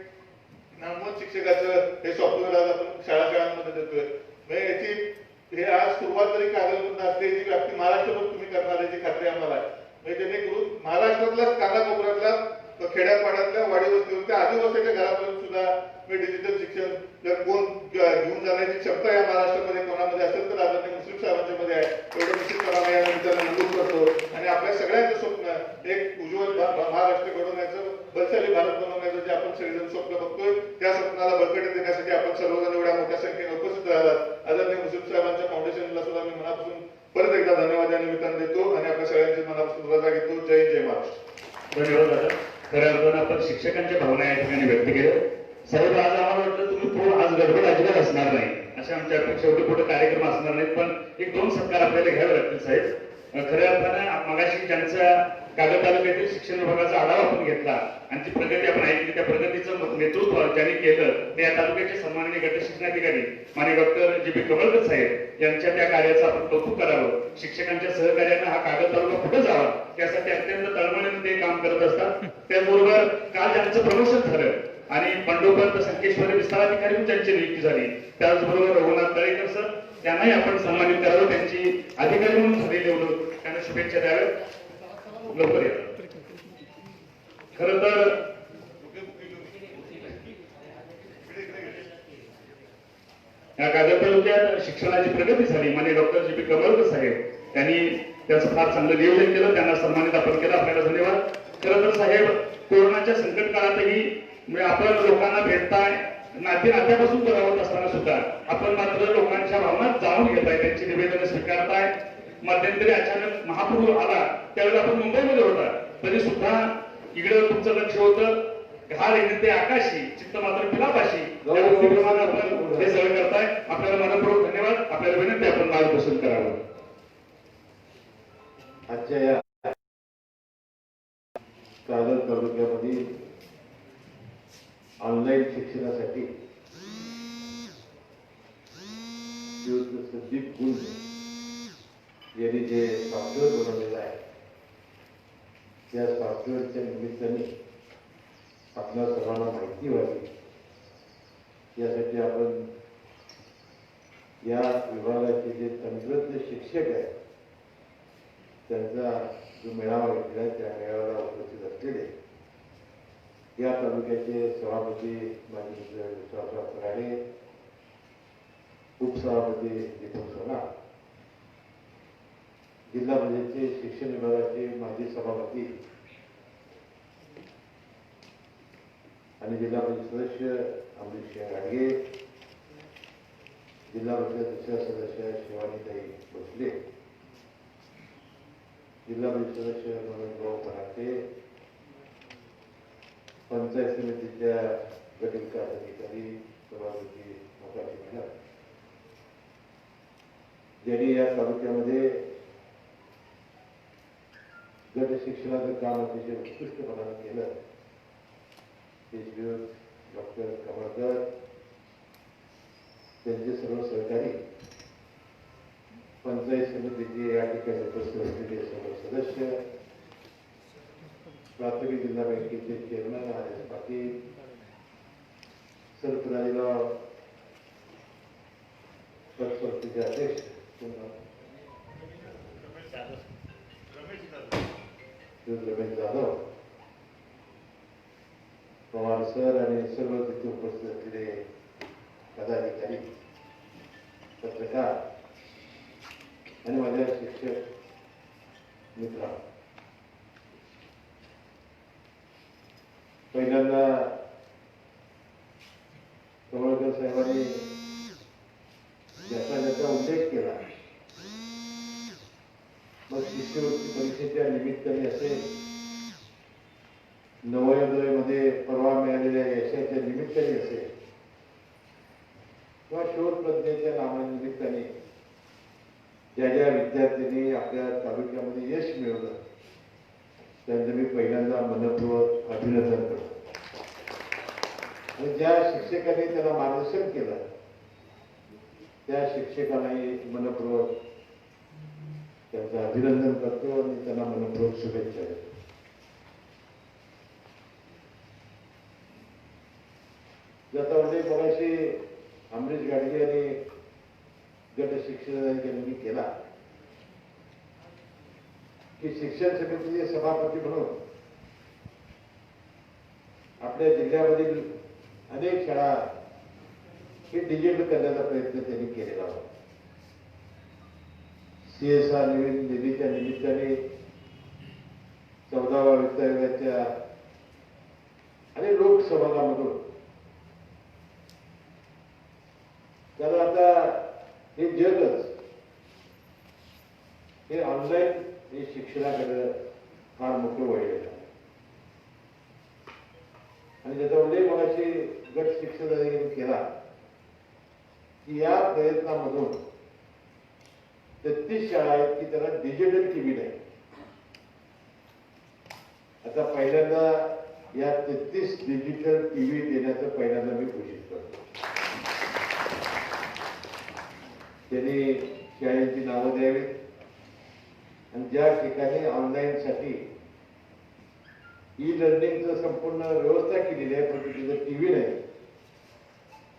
नामवंत शिक्षकाचं हे सॉफ्टवेअर आज आपण शाळांमध्ये देतोय. म्हणजे याची हे आज सुरुवात जरी कागदपत्र असते याची व्याप्ती महाराष्ट्रभर तुम्ही करणार याची खात्री आम्हाला आहे. म्हणजे जेणेकरून महाराष्ट्रातल्या कानाकोपऱ्यातल्या खेड्यापाड्यातल्या वाडी वस्तीवर आदिवासीच्या घरापर्यंत सुद्धा डिजिटल शिक्षण जर कोण घेऊन जाण्याची क्षमता या महाराष्ट्रामध्ये कोणामध्ये असेल तर आदरणीय मुश्रीफ साहेबांच्या मध्ये आहे. एवढं निश्चितपणाने या निमित्तानं नमूद करतो आणि आपल्या सगळ्यांचं स्वप्न एक उज्ज्वल महाराष्ट्र घडवण्याचं, बलशाली भारत बनवण्याचं जे आपण सगळेजण स्वप्न बघतोय त्या स्वप्नाला बळकटी देण्यासाठी आपण सर्वजण एवढ्या मोठ्या संख्येने उपस्थित राहिलात. आदरणीय मुश्रीफ साहेबांच्या फाउंडेशनला सुद्धा मी मनापासून परत एकदा धन्यवाद या निमित्तानं देतो आणि आपल्या सगळ्यांची मनापासून रजा घेतो. जय जय महाराष्ट्र. धन्यवाद दादा. खऱ्या अर्थानं आपण शिक्षकांच्या भावना या ठिकाणी व्यक्त केल्या. साहेब आज आम्हाला वाटलं तुम्ही आज गडबड अजिबात असणार नाही, अशा आमच्या अपेक्षा होती. कुठे कार्यक्रम असणार नाहीत, पण एक दोन सत्कार आपल्याला घ्यावे लागतील साहेब. खऱ्या अर्थानं मगाशी ज्यांचा कागद तालुक्यातील शिक्षण विभागाचा आढावा आपण घेतला आणि ती प्रगती आपण ऐकली, त्या प्रगतीचं नेतृत्व ज्यांनी केलं ते या तालुक्याचे सन्माननीय गट शिक्षणाधिकारी माननीय डॉक्टर जी.बी. कमळकर साहेब यांच्या त्या कार्याचं आपण कौतुक करावं. शिक्षकांच्या सहकार्यानं हा कागद तालुका पुढे जावा यासाठी अत्यंत तळमळीने ते काम करत असतात. त्याचबरोबर काल ज्यांचं प्रमोशन झालं आणि पंढोपंत संकेश्वरी विस्ताराधिकारी म्हणून त्यांची नियुक्ती झाली, त्याचबरोबर रघुनाथ तळेकर सर त्यांनाही आपण सन्मानित करावं. त्यांची अधिकारी म्हणून झालेली त्यांना शुभेच्छा द्याव्यात. लवकर येतात. खर तर या कागद तालुक्यात शिक्षणाची प्रगती झाली. माननीय डॉक्टर जी.बी. कमळकर साहेब त्यांनी त्याचं फार चांगलं नियोजन केलं, त्यांना सन्मानित आपण केलं. आपल्याला धन्यवाद. खरं तर साहेब कोरोनाच्या संकट काळातही आपण लोकांना भेटताय, नात्यापासून दुरावत असताना सुद्धा आपण मात्र लोकांच्या भावना जाणून घेताय, त्यांची निवेदन स्वीकारताय. मध्यंतरी अचानक महापूर आला त्यावेळेला आपण मुंबईमध्ये होता तरी सुद्धा इकडे तुमचं लक्ष होतं. घाल येते आकाशी चित्त मात्र पिलापाशी आपण हे सगळं करताय. आपल्याला मनपूर्वक धन्यवाद. आपल्याला विनंती आपण मार्गदर्शन करावं. आजच्या या कागल तालुक्यामध्ये ऑनलाईन शिक्षणासाठी संदीप गुण यांनी जे सॉफ्टवेअर बनवलेलं आहे त्या सॉफ्टवेअरच्या निमित्ताने आपल्या सर्वांना माहिती व्हावी यासाठी आपण या विभागाचे जे तंत्रज्ञ शिक्षक आहेत त्यांचा जो मेळावा घेतला त्या मेळाव्याला उपस्थित असलेले या तालुक्याचे सभापती माजी विश्वासराव कराडे, उपसभापती दीपक सोना जिल्हा परिषदेचे शिक्षण विभागाचे माजी सभापती आणि जिल्हा परिषद सदस्य अमरीश गाडगे, जिल्हा परिषद दुसऱ्या सदस्य शिवानीताई भोसले, जिल्हा परिषद सदस्य मनोजभाऊ पराटे, पंचायत समितीच्या गट विकास अधिकारी सभापती मोकाशी मॅडम, ज्यांनी या तालुक्यामध्ये गट शिक्षणाचं काम अतिशय उत्कृष्टपणाने केलं, ते श्रीयुत डॉक्टर कमळकर, त्यांचे सर्व सहकारी, पंचायत समितीचे या ठिकाणी उपस्थित असलेले सर्व सदस्य, प्राथमिक जिल्हा बँकेचे चेअरमन आर.एस. पाटील, सरपराजीराव पतसंस्थेचे अध्यक्ष रमेश जाधव, पवार सर आणि सर्व तिथे उपस्थित असलेले पदाधिकारी, पत्रकार आणि माझ्या शिक्षक मित्र, पहिल्यांदा कमळकर साहेबांनी ज्याचा उल्लेख केला, मग शिष्यवृत्ती परीक्षेच्या निमित्ताने असेल, नवोदयमध्ये परवा मिळालेल्या यशाच्या निमित्ताने असेल किंवा शोध प्रज्ञेच्या नामानिमित्ताने ज्या ज्या विद्यार्थ्यांनी आपल्या तालुक्यामध्ये यश मिळवलं त्यांचं मी पहिल्यांदा मनपूर्वक अभिनंदन करतो. आणि ज्या शिक्षकांनी त्यांना मार्गदर्शन केलं त्या शिक्षकांनाही मनपूर्वक त्यांचं अभिनंदन करतो आणि त्यांना मनपूर्वक शुभेच्छा देतो. ज्याचा उल्लेख मगाशी अमरीश गाडगे यांनी गट शिक्षणाधिकाऱ्यांनी केला की शिक्षण समितीचे सभापती म्हणून आपल्या जिल्ह्यामधील अनेक शाळा हे डिजिटल करण्याचा प्रयत्न त्यांनी केलेला होता. CSR निधीच्या निमित्ताने 14व्या वित्त आयोगाच्या आणि लोकसभागामधून कारण आता हे जगच हे ऑनलाईन हे शिक्षणाकडे फार मोठं वळलेलं आहे. आणि त्याचा उल्लेख मगाशी गट शिक्षण अधिकाऱ्यांनी केला की या प्रयत्नामधून 33 शाळा आहेत की त्याला डिजिटल टीव्ही नाही. आता पहिल्यांदा या 33 डिजिटल टीव्ही देण्याचं पहिल्यांदा मी घोषित करतो. त्यांनी शाळेची नावं द्यावीत आणि ज्या ठिकाणी ऑनलाईन साठी ई लर्निंगचं संपूर्ण व्यवस्था केलेली आहे पण तिथं टीव्ही नाही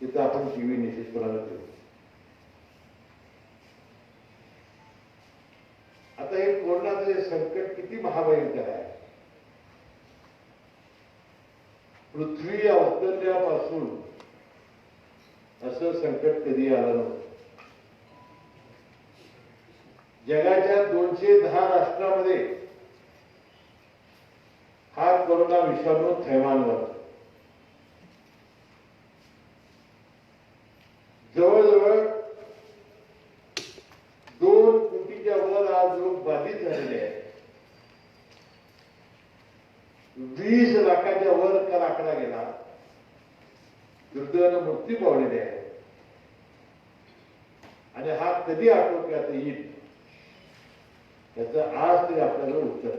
तिथं आपण टीव्ही निश्चितपणाने देऊ. आता हे कोरोनाचं संकट किती महाभयंकर आहे. पृथ्वी अवतरल्यापासून असं संकट कधी आलं नव्हतं. जगाच्या 210 राष्ट्रांमध्ये हा कोरोना विषाणू थैमानवर जवळजवळ 2 कोटीच्या वर आज लोक बाधित झालेले आहेत. 20 लाखाच्या वर काल आकडा गेला. दुर्दैवानं मृत्यू पावलेले आहेत. आणि हा कधी आटोक्यात येईल याचं आज तरी आपल्याला उत्तर.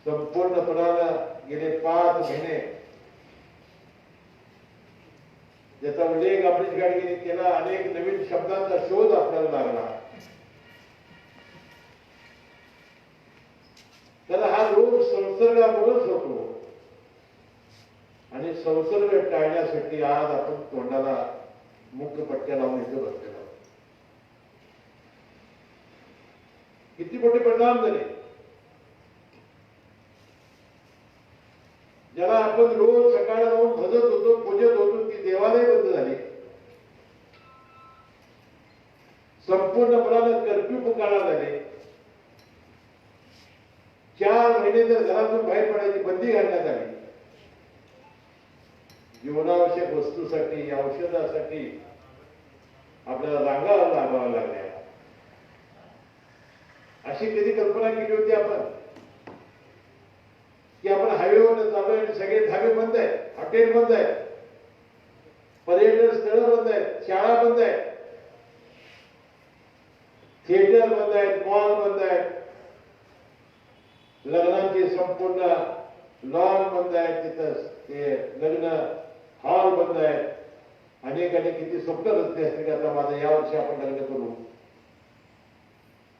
संपूर्णपणानं गेले 5 महिने ज्याचा उल्लेख अमरीश गाडगेंनी केला, अनेक नवीन शब्दांचा शोध आपल्याला लागला. तर हा रोग संसर्गामुळेच होतो आणि संसर्ग टाळण्यासाठी आज आपण तोंडाला मुखपट्ट्या लावून इथे बसलेलो आहोत. किती मोठे परिणाम झाले. ज्याला आपण रोज सकाळी जाऊन भजत होतो, पूजत होतो, ती देवालय बंद झाली. संपूर्णपणानं कर्फ्यू पुकारण्यात आले. 4 महिने तर घरातून बाहेर पडायची बंदी घालण्यात आली. जीवनावश्यक वस्तूसाठी, औषधासाठी आपल्याला रांगा लागाव्या लागल्या. अशी कधी कल्पना केली होती आपण की आपण हायवेवर चालू आणि सगळे धाबे बंद आहेत, हॉटेल बंद आहेत, पर्यटन स्थळं बंद आहेत, शाळा बंद आहेत, थिएटर बंद आहेत, मॉल बंद आहेत, लग्नाची संपूर्ण लॉन बंद आहेत, तिथं ते लग्न हॉल बंद आहेत. अनेकांनी किती स्वप्न रचले असते की आता माझं यावर्षी आपण लग्न करू.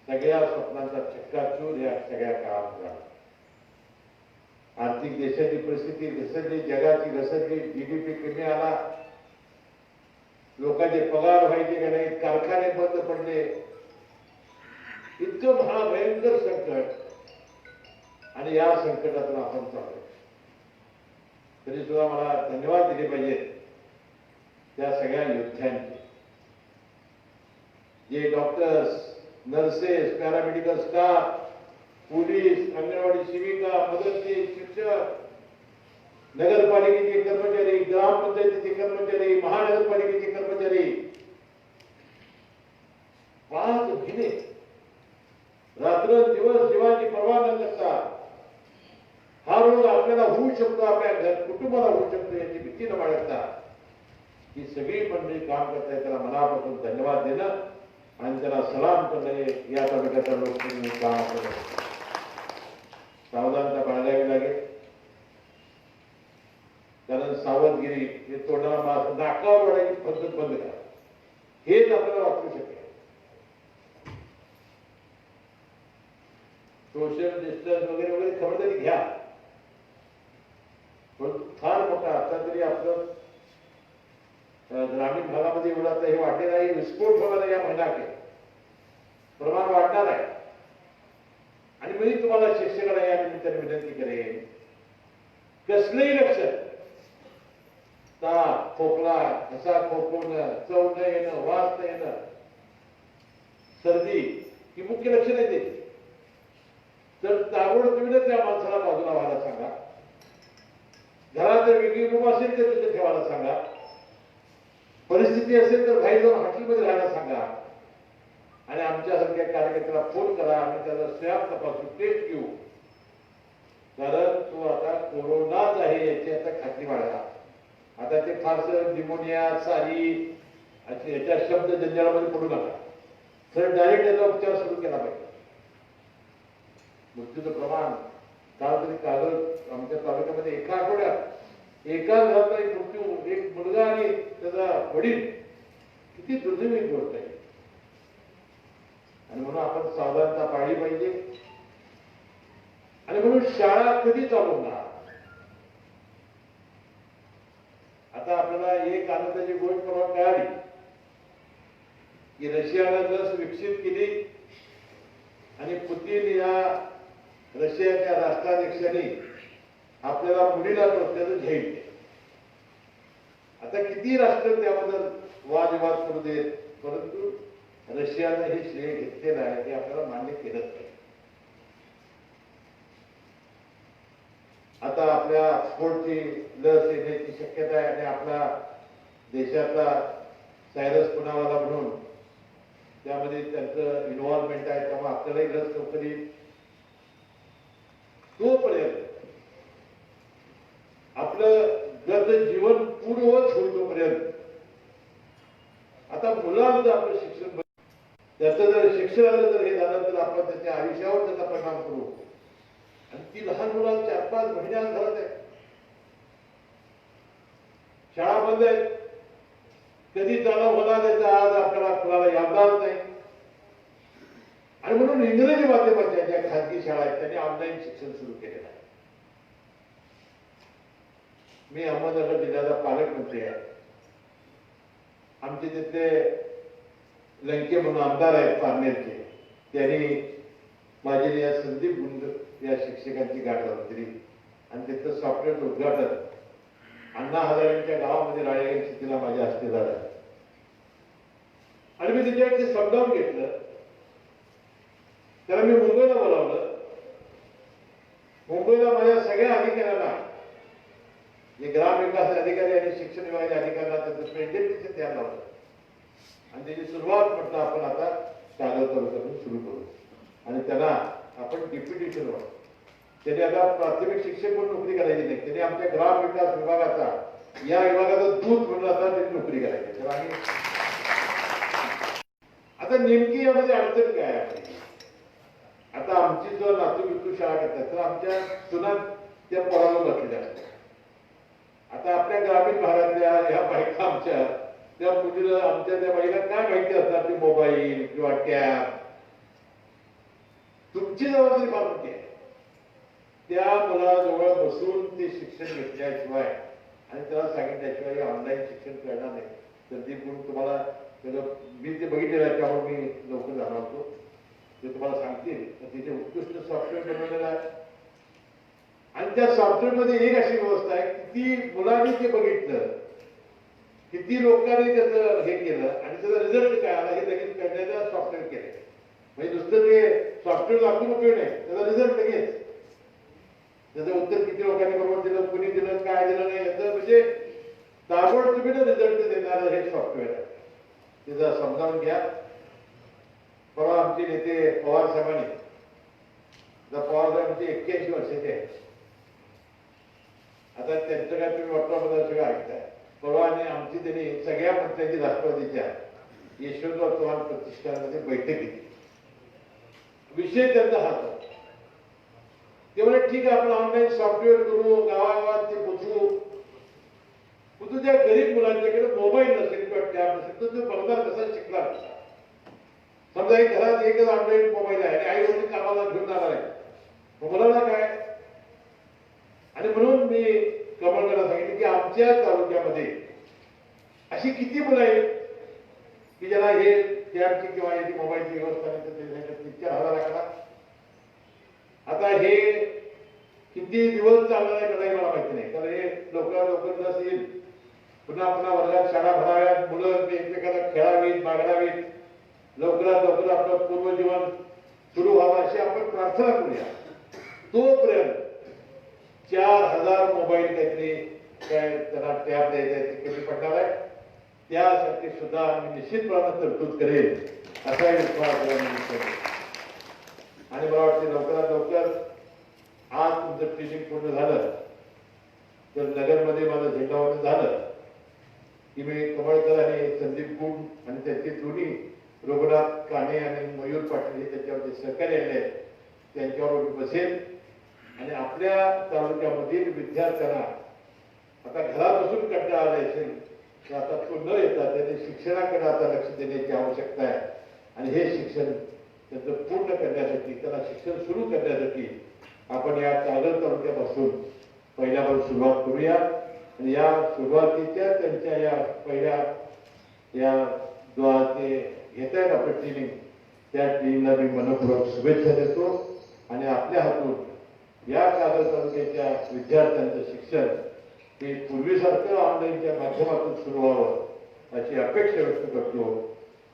सगळ्या स्वप्नांचा चक्काचूर या सगळ्या काळात झाला. आर्थिक देशाची परिस्थिती घसरली, जगाची घसरली, जीडीपी कमी आला, लोकांचे पगार व्हायचे का नाही, कारखाने बंद पडले. इतकं महाभयंकर संकट आणि या संकटातून आपण चालू. तरी सुद्धा मला धन्यवाद दिले पाहिजेत त्या सगळ्या योद्ध्यांचे, जे doctors, nurses, paramedical staff, police, anganwadi सेविका, मदतनीस, शिक्षक, नगरपालिकेचे कर्मचारी, ग्रामपंचायतीचे कर्मचारी, महानगरपालिकेचे कर्मचारी 5 महिने रात्रंदिवस जीवाची पर्वा न करता हा रोग आपल्याला होऊ शकतो, आपल्या कुटुंबाला होऊ शकतो याची भीती न बाळगता ही सगळी मंडळी काम करतायत. त्याला मनापासून धन्यवाद देणं आणि त्याला सलाम करणं या तालुक्याच्या लोकांनी काम केलं. सावधानता बाळगावी लागेल, कारण सावधगिरी हे तोंडाला मास्क, नाकावर ओढायची पद्धत बंद करा. हेच आपल्याला वाचू शकेल. सोशल डिस्टन्स वगैरे वगैरे खबरदारी घ्या, पण फार मोठा आता तरी आपलं ग्रामीण भागामध्ये एवढा आता हे वाढलेलं आहे. विस्फोट होणार या महिन्यात प्रमाण वाढणार आहे. आणि मी तुम्हाला शिक्षकांना या निमित्ताने विनंती करेन, कसलंही लक्षण, ताप, खोकला, घसा खोकवणं, चव न येणं, वास न येणं, सर्दी ही मुख्य लक्षण आहे ते. तर ताबडतोबीने त्या माणसाला बाजूला व्हायला सांगा. घरात जर वेगळी रूम असेल तर तिथे ठेवायला सांगा. परिस्थिती असेल तर बाहेर जाऊन हॉटेलमध्ये राहायला सांगा. आणि आमच्यासारख्या कार्यकर्त्याला फोन करा आणि त्याचा स्वॅब तपासू, टेस्ट घेऊ. कारण तो आता कोरोनाच आहे याची आता खात्री बाळगा. आता ते फारसं निमोनिया, सारी याच्या शब्द जंजाळामध्ये पडू नका. तर डायरेक्ट याचा उपचार सुरू केला पाहिजे. मृत्यूचं प्रमाण काल तरी कागद आमच्या तालुक्यामध्ये एका आठवड्यात एका घरातला एक मृत्यू, एक मुलगा आणि त्याचा वडील, किती दुर्दैवी गोष्ट आहे. आणि म्हणून आपण सावधानता पाळली पाहिजे. आणि म्हणून शाळा कधी चालू होणार? आता आपल्याला एक आनंदाची गोष्ट परवा कळाली की रशियाला लस विकसित केली आणि पुतीन या रशियाच्या राष्ट्राध्यक्षांनी आपल्याला मुलीला टोचल्याचं जाहीर केलं. आता किती राष्ट्र त्याबद्दल वादविवाद करू देत, परंतु रशियानं हे श्रेय घेतलेलं आहे, हे आपल्याला मान्य केलंच पाहिजे. आता आपल्या ऑक्सफोर्डची लस येण्याची शक्यता आहे आणि आपला देशातला सायरस पुनावाला म्हणून त्यामध्ये त्यांचं इन्व्हॉल्वमेंट आहे, त्यामुळे आपल्यालाही लस लवकरी. तोपर्यंत आपलं जर जीवन पूर्वच होईल तोपर्यंत आता मुलांचं आपलं शिक्षण, त्याचं जर शिक्षणाला जर हे झालं तर आपण त्याच्या आयुष्यावर त्याचा परिणाम करू. आणि ती लहान मुलं 4-5 महिन्यात घरात आहे, शाळा बंद आहे, कधी चालू होणार याचा आज आपल्याला कुणाला याददार नाही. आणि म्हणून इंग्रजी माध्यमाच्या ज्या खाजगी शाळा आहेत त्यांनी ऑनलाईन शिक्षण सुरू केलेलं आहे. मी अहमदनगर जिल्ह्याचा पालकमंत्री आहे. आमचे तिथले लंके म्हणून आमदार आहेत पारनेरचे, त्यांनी माझी या संदीप गुंड या शिक्षकांची गाठ घातली आणि तिथलं सॉफ्टवेअरचं उद्घाटन अण्णा हजारेंच्या गावामध्ये राळेगण सिटीला माझ्या हस्ते झालं. आणि मी त्याच्यावर ते समजावून घेतलं. त्याला मी मुंबईला बोलावलं. मुंबईला माझ्या सगळ्या अधिकाऱ्यांना, जे ग्रामविकास अधिकारी आणि शिक्षण विभागाच्या अधिकाऱ्यांना त्याचं प्रेझेंटेशन द्यायला लावलं आणि त्याची सुरुवात म्हटलं आपण आता कागद तालुक्यातून सुरू करू. आणि त्यांना आपण डेप्युटेशन वाढ. त्याने आता प्राथमिक शिक्षक म्हणून नोकरी करायची नाही, त्याने आमच्या ग्रामविकास विभागाचा, या विभागाचा दूत म्हणून आता त्यांनी नोकरी करायची. तर आम्ही आता नेमकी यामध्ये अडचण काय आहे? आता आमची जो नातू बितू शाळा करतात तर आमच्या सुना त्या पोराला बसलेल्या असतात. आता आपल्या ग्रामीण भागातल्या ह्या बायका आमच्या त्या मुलीला, आमच्या त्या बाईला काय माहिती असतात ते मोबाईल किंवा टॅब. तुमची जबाबदारी फार मोठी आहे. त्या मुलाजवळ बसून ते शिक्षण घेतल्याशिवाय आणि त्याला सांगितल्याशिवाय ऑनलाईन शिक्षण करणार नाही. संदीप म्हणून तुम्हाला मी ते बघितलेलं आहे, त्यामुळे मी लवकर जाणार होतो. ते तुम्हाला सांगतील तर तिथे उत्कृष्ट सॉफ्टवेअर बनवलेलं आहे. आणि त्या सॉफ्टवेअर मध्ये एक अशी व्यवस्था आहे, किती मुलांनी ते बघितलं, किती लोकांनी त्याचं हे केलं आणि त्याचा रिझल्ट काय आला हे लगेच करण्याचं सॉफ्टवेअर केलं. म्हणजे नुसतं ते सॉफ्टवेअर दाखवून उपयोग नाही, त्याचा रिझल्ट लगेच, त्याचं उत्तर किती लोकांनी बरोबर दिलं, कुणी दिलं, काय दिलं नाही याचं म्हणजे ताबडतोबीने रिझल्ट देणारं हे सॉफ्टवेअर आहे. ते जरा समजावून घ्या. परवा आमचे नेते पवार साहेबांनी, पवार साहेब आमचे 81 वर्षाचे आहेत. आता त्यांचं काय तुम्ही वाटतं सगळं ऐकताय. परवा आणि आमची त्यांनी सगळ्या मंत्र्यांची राष्ट्रवादीच्या यशवंतराव चव्हाण प्रतिष्ठानमध्ये बैठक घेतली. विषय त्यांचा हाच आहे. ते म्हणजे ठीक आहे, आपण ऑनलाईन सॉफ्टवेअर करू, गावागावात ते पोचवू. पण तुझ्या गरीब मुलांच्याकडे मोबाईल नसेल किंवा टॅब नसेल तर तो बघणार कसा, शिकणार कसा? समजा एक घरात एकच ऑनलाईन मोबाईल आहे आणि आई वडील कामाला घेऊन जाणार आहे, मुलांना काय? आणि म्हणून मी कमळकरला सांगितलं की आमच्या तालुक्यामध्ये अशी किती मुलं आहेत की ज्याला हे टॅबची किंवा याची मोबाईलची व्यवस्था नाही, 4,000 करा. आता हे किती दिवस चालणार आहे मला माहिती नाही, कारण हे लवकर लस येईल. पुन्हा वर्गात शाळा भराव्यात, मुलं एकमेकाला खेळावीत, बागडावीत, लवकरात लवकर आपलं पूर्वजीवन सुरू व्हावं अशी आपण प्रार्थना करूया. तोपर्यंत 4,000 मोबाईल काहीतरी काय त्याला टॅब द्यायचा आहे, ते कमी पडणार आहे. त्यासाठी सुद्धा आम्ही निश्चितपणे तरतूद करेल असा विश्वास. आणि मला वाटते लवकरात लवकर आज तुमचं ट्रेनिंग पूर्ण झालं तर नगरमध्ये माझं झेंडावरून झालं की मी कमळकर आणि संदीप गुड आणि त्यांचे दोन्ही रघुनाथ काणे आणि मयूर पाटील हे त्याच्यावरती सहकारी आले आहेत, त्यांच्यावर बसेल आणि आपल्या तालुक्यामधील विद्यार्थ्यांना आता घरात बसून कंटाळा आला असेल तर आता तो न येता त्याने शिक्षणाकडे आता लक्ष देण्याची आवश्यकता आहे. आणि हे शिक्षण त्यांचं पूर्ण करण्यासाठी, त्याला शिक्षण सुरू करण्यासाठी आपण या कागल तालुक्यापासून पहिल्यापासून सुरुवात करूया. आणि या सुरुवातीच्या त्यांच्या या पहिल्या या जो ते घेत आहेत आपलं ट्रेनिंग, त्या ट्रेनिंगला मी मनपूर्वक शुभेच्छा देतो. आणि आपल्या हातून या कागल तालुक्याच्या विद्यार्थ्यांचं शिक्षण हे पूर्वीसारखं ऑनलाईनच्या माध्यमातून सुरू व्हावं अशी अपेक्षा व्यक्त करतो.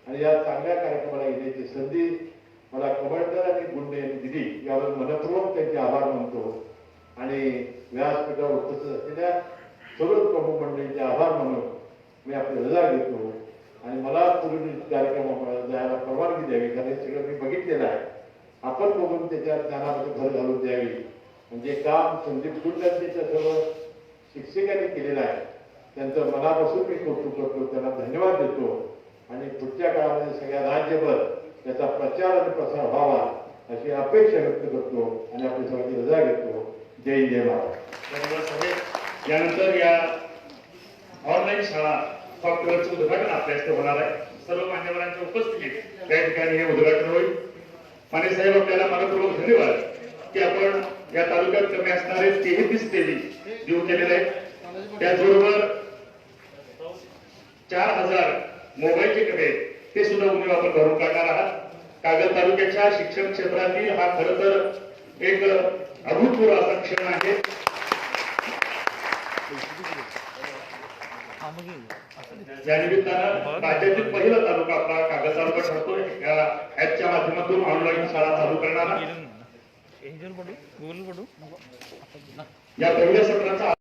आणि या चांगल्या कार्यक्रमाला येण्याची संधी मला कमळकर आणि गुंडे यांनी दिली, यावर मनपूर्वक त्यांचे आभार मानतो. आणि व्यासपीठावर उपस्थित असलेल्या सर्व प्रमुख मंडळींचे आभार मानून मी आपली रजा घेतो. आणि मला पूर्वी कार्यक्रमाला जायला परवानगी द्यावी, कारण हे सगळं मी बघितलेलं आहे. आपण बघून त्याच्या ज्ञानामध्ये भर घालून द्यावी. म्हणजे काम संदीप गुंडांच्या सर्व शिक्षकांनी केलेलं आहे, त्यांचं मनापासून मी कौतुक करतो, त्यांना धन्यवाद देतो. आणि पुढच्या काळामध्ये सगळ्या राज्यभर त्याचा प्रचार आणि प्रसार व्हावा अशी अपेक्षा व्यक्त करतो आणि आपली सगळ्यांची रजा घेतो. जय जय महाराज. यानंतर या ऑनलाईन शाळा सॉफ्टवेअरचं उद्घाटन आपल्या इथे होणार आहे. सर्व मान्यवरांच्या उपस्थितीत त्या ठिकाणी हे उद्घाटन होईल. माने साहेब, आपल्याला मनपूर्वक धन्यवाद की आपण या तालुक्यात कमी असणारे 33 देवी देऊ केलेले आहेत. त्याचबरोबर 4,000 मोबाईलचे डबे ते सुद्धा उद्योग आपण भरून काढणार आहात. कागल तालुक्याच्या शिक्षण क्षेत्रातील हा खरं तर एक अभूतपूर्व असा क्षण आहे. या निमित्तानं राज्यातील पहिला तालुका आपला कागद तालुका ठरतोय या ऍपच्या माध्यमातून ऑनलाईन शाळा चालू करणारा. या पहिल्या सत्राचा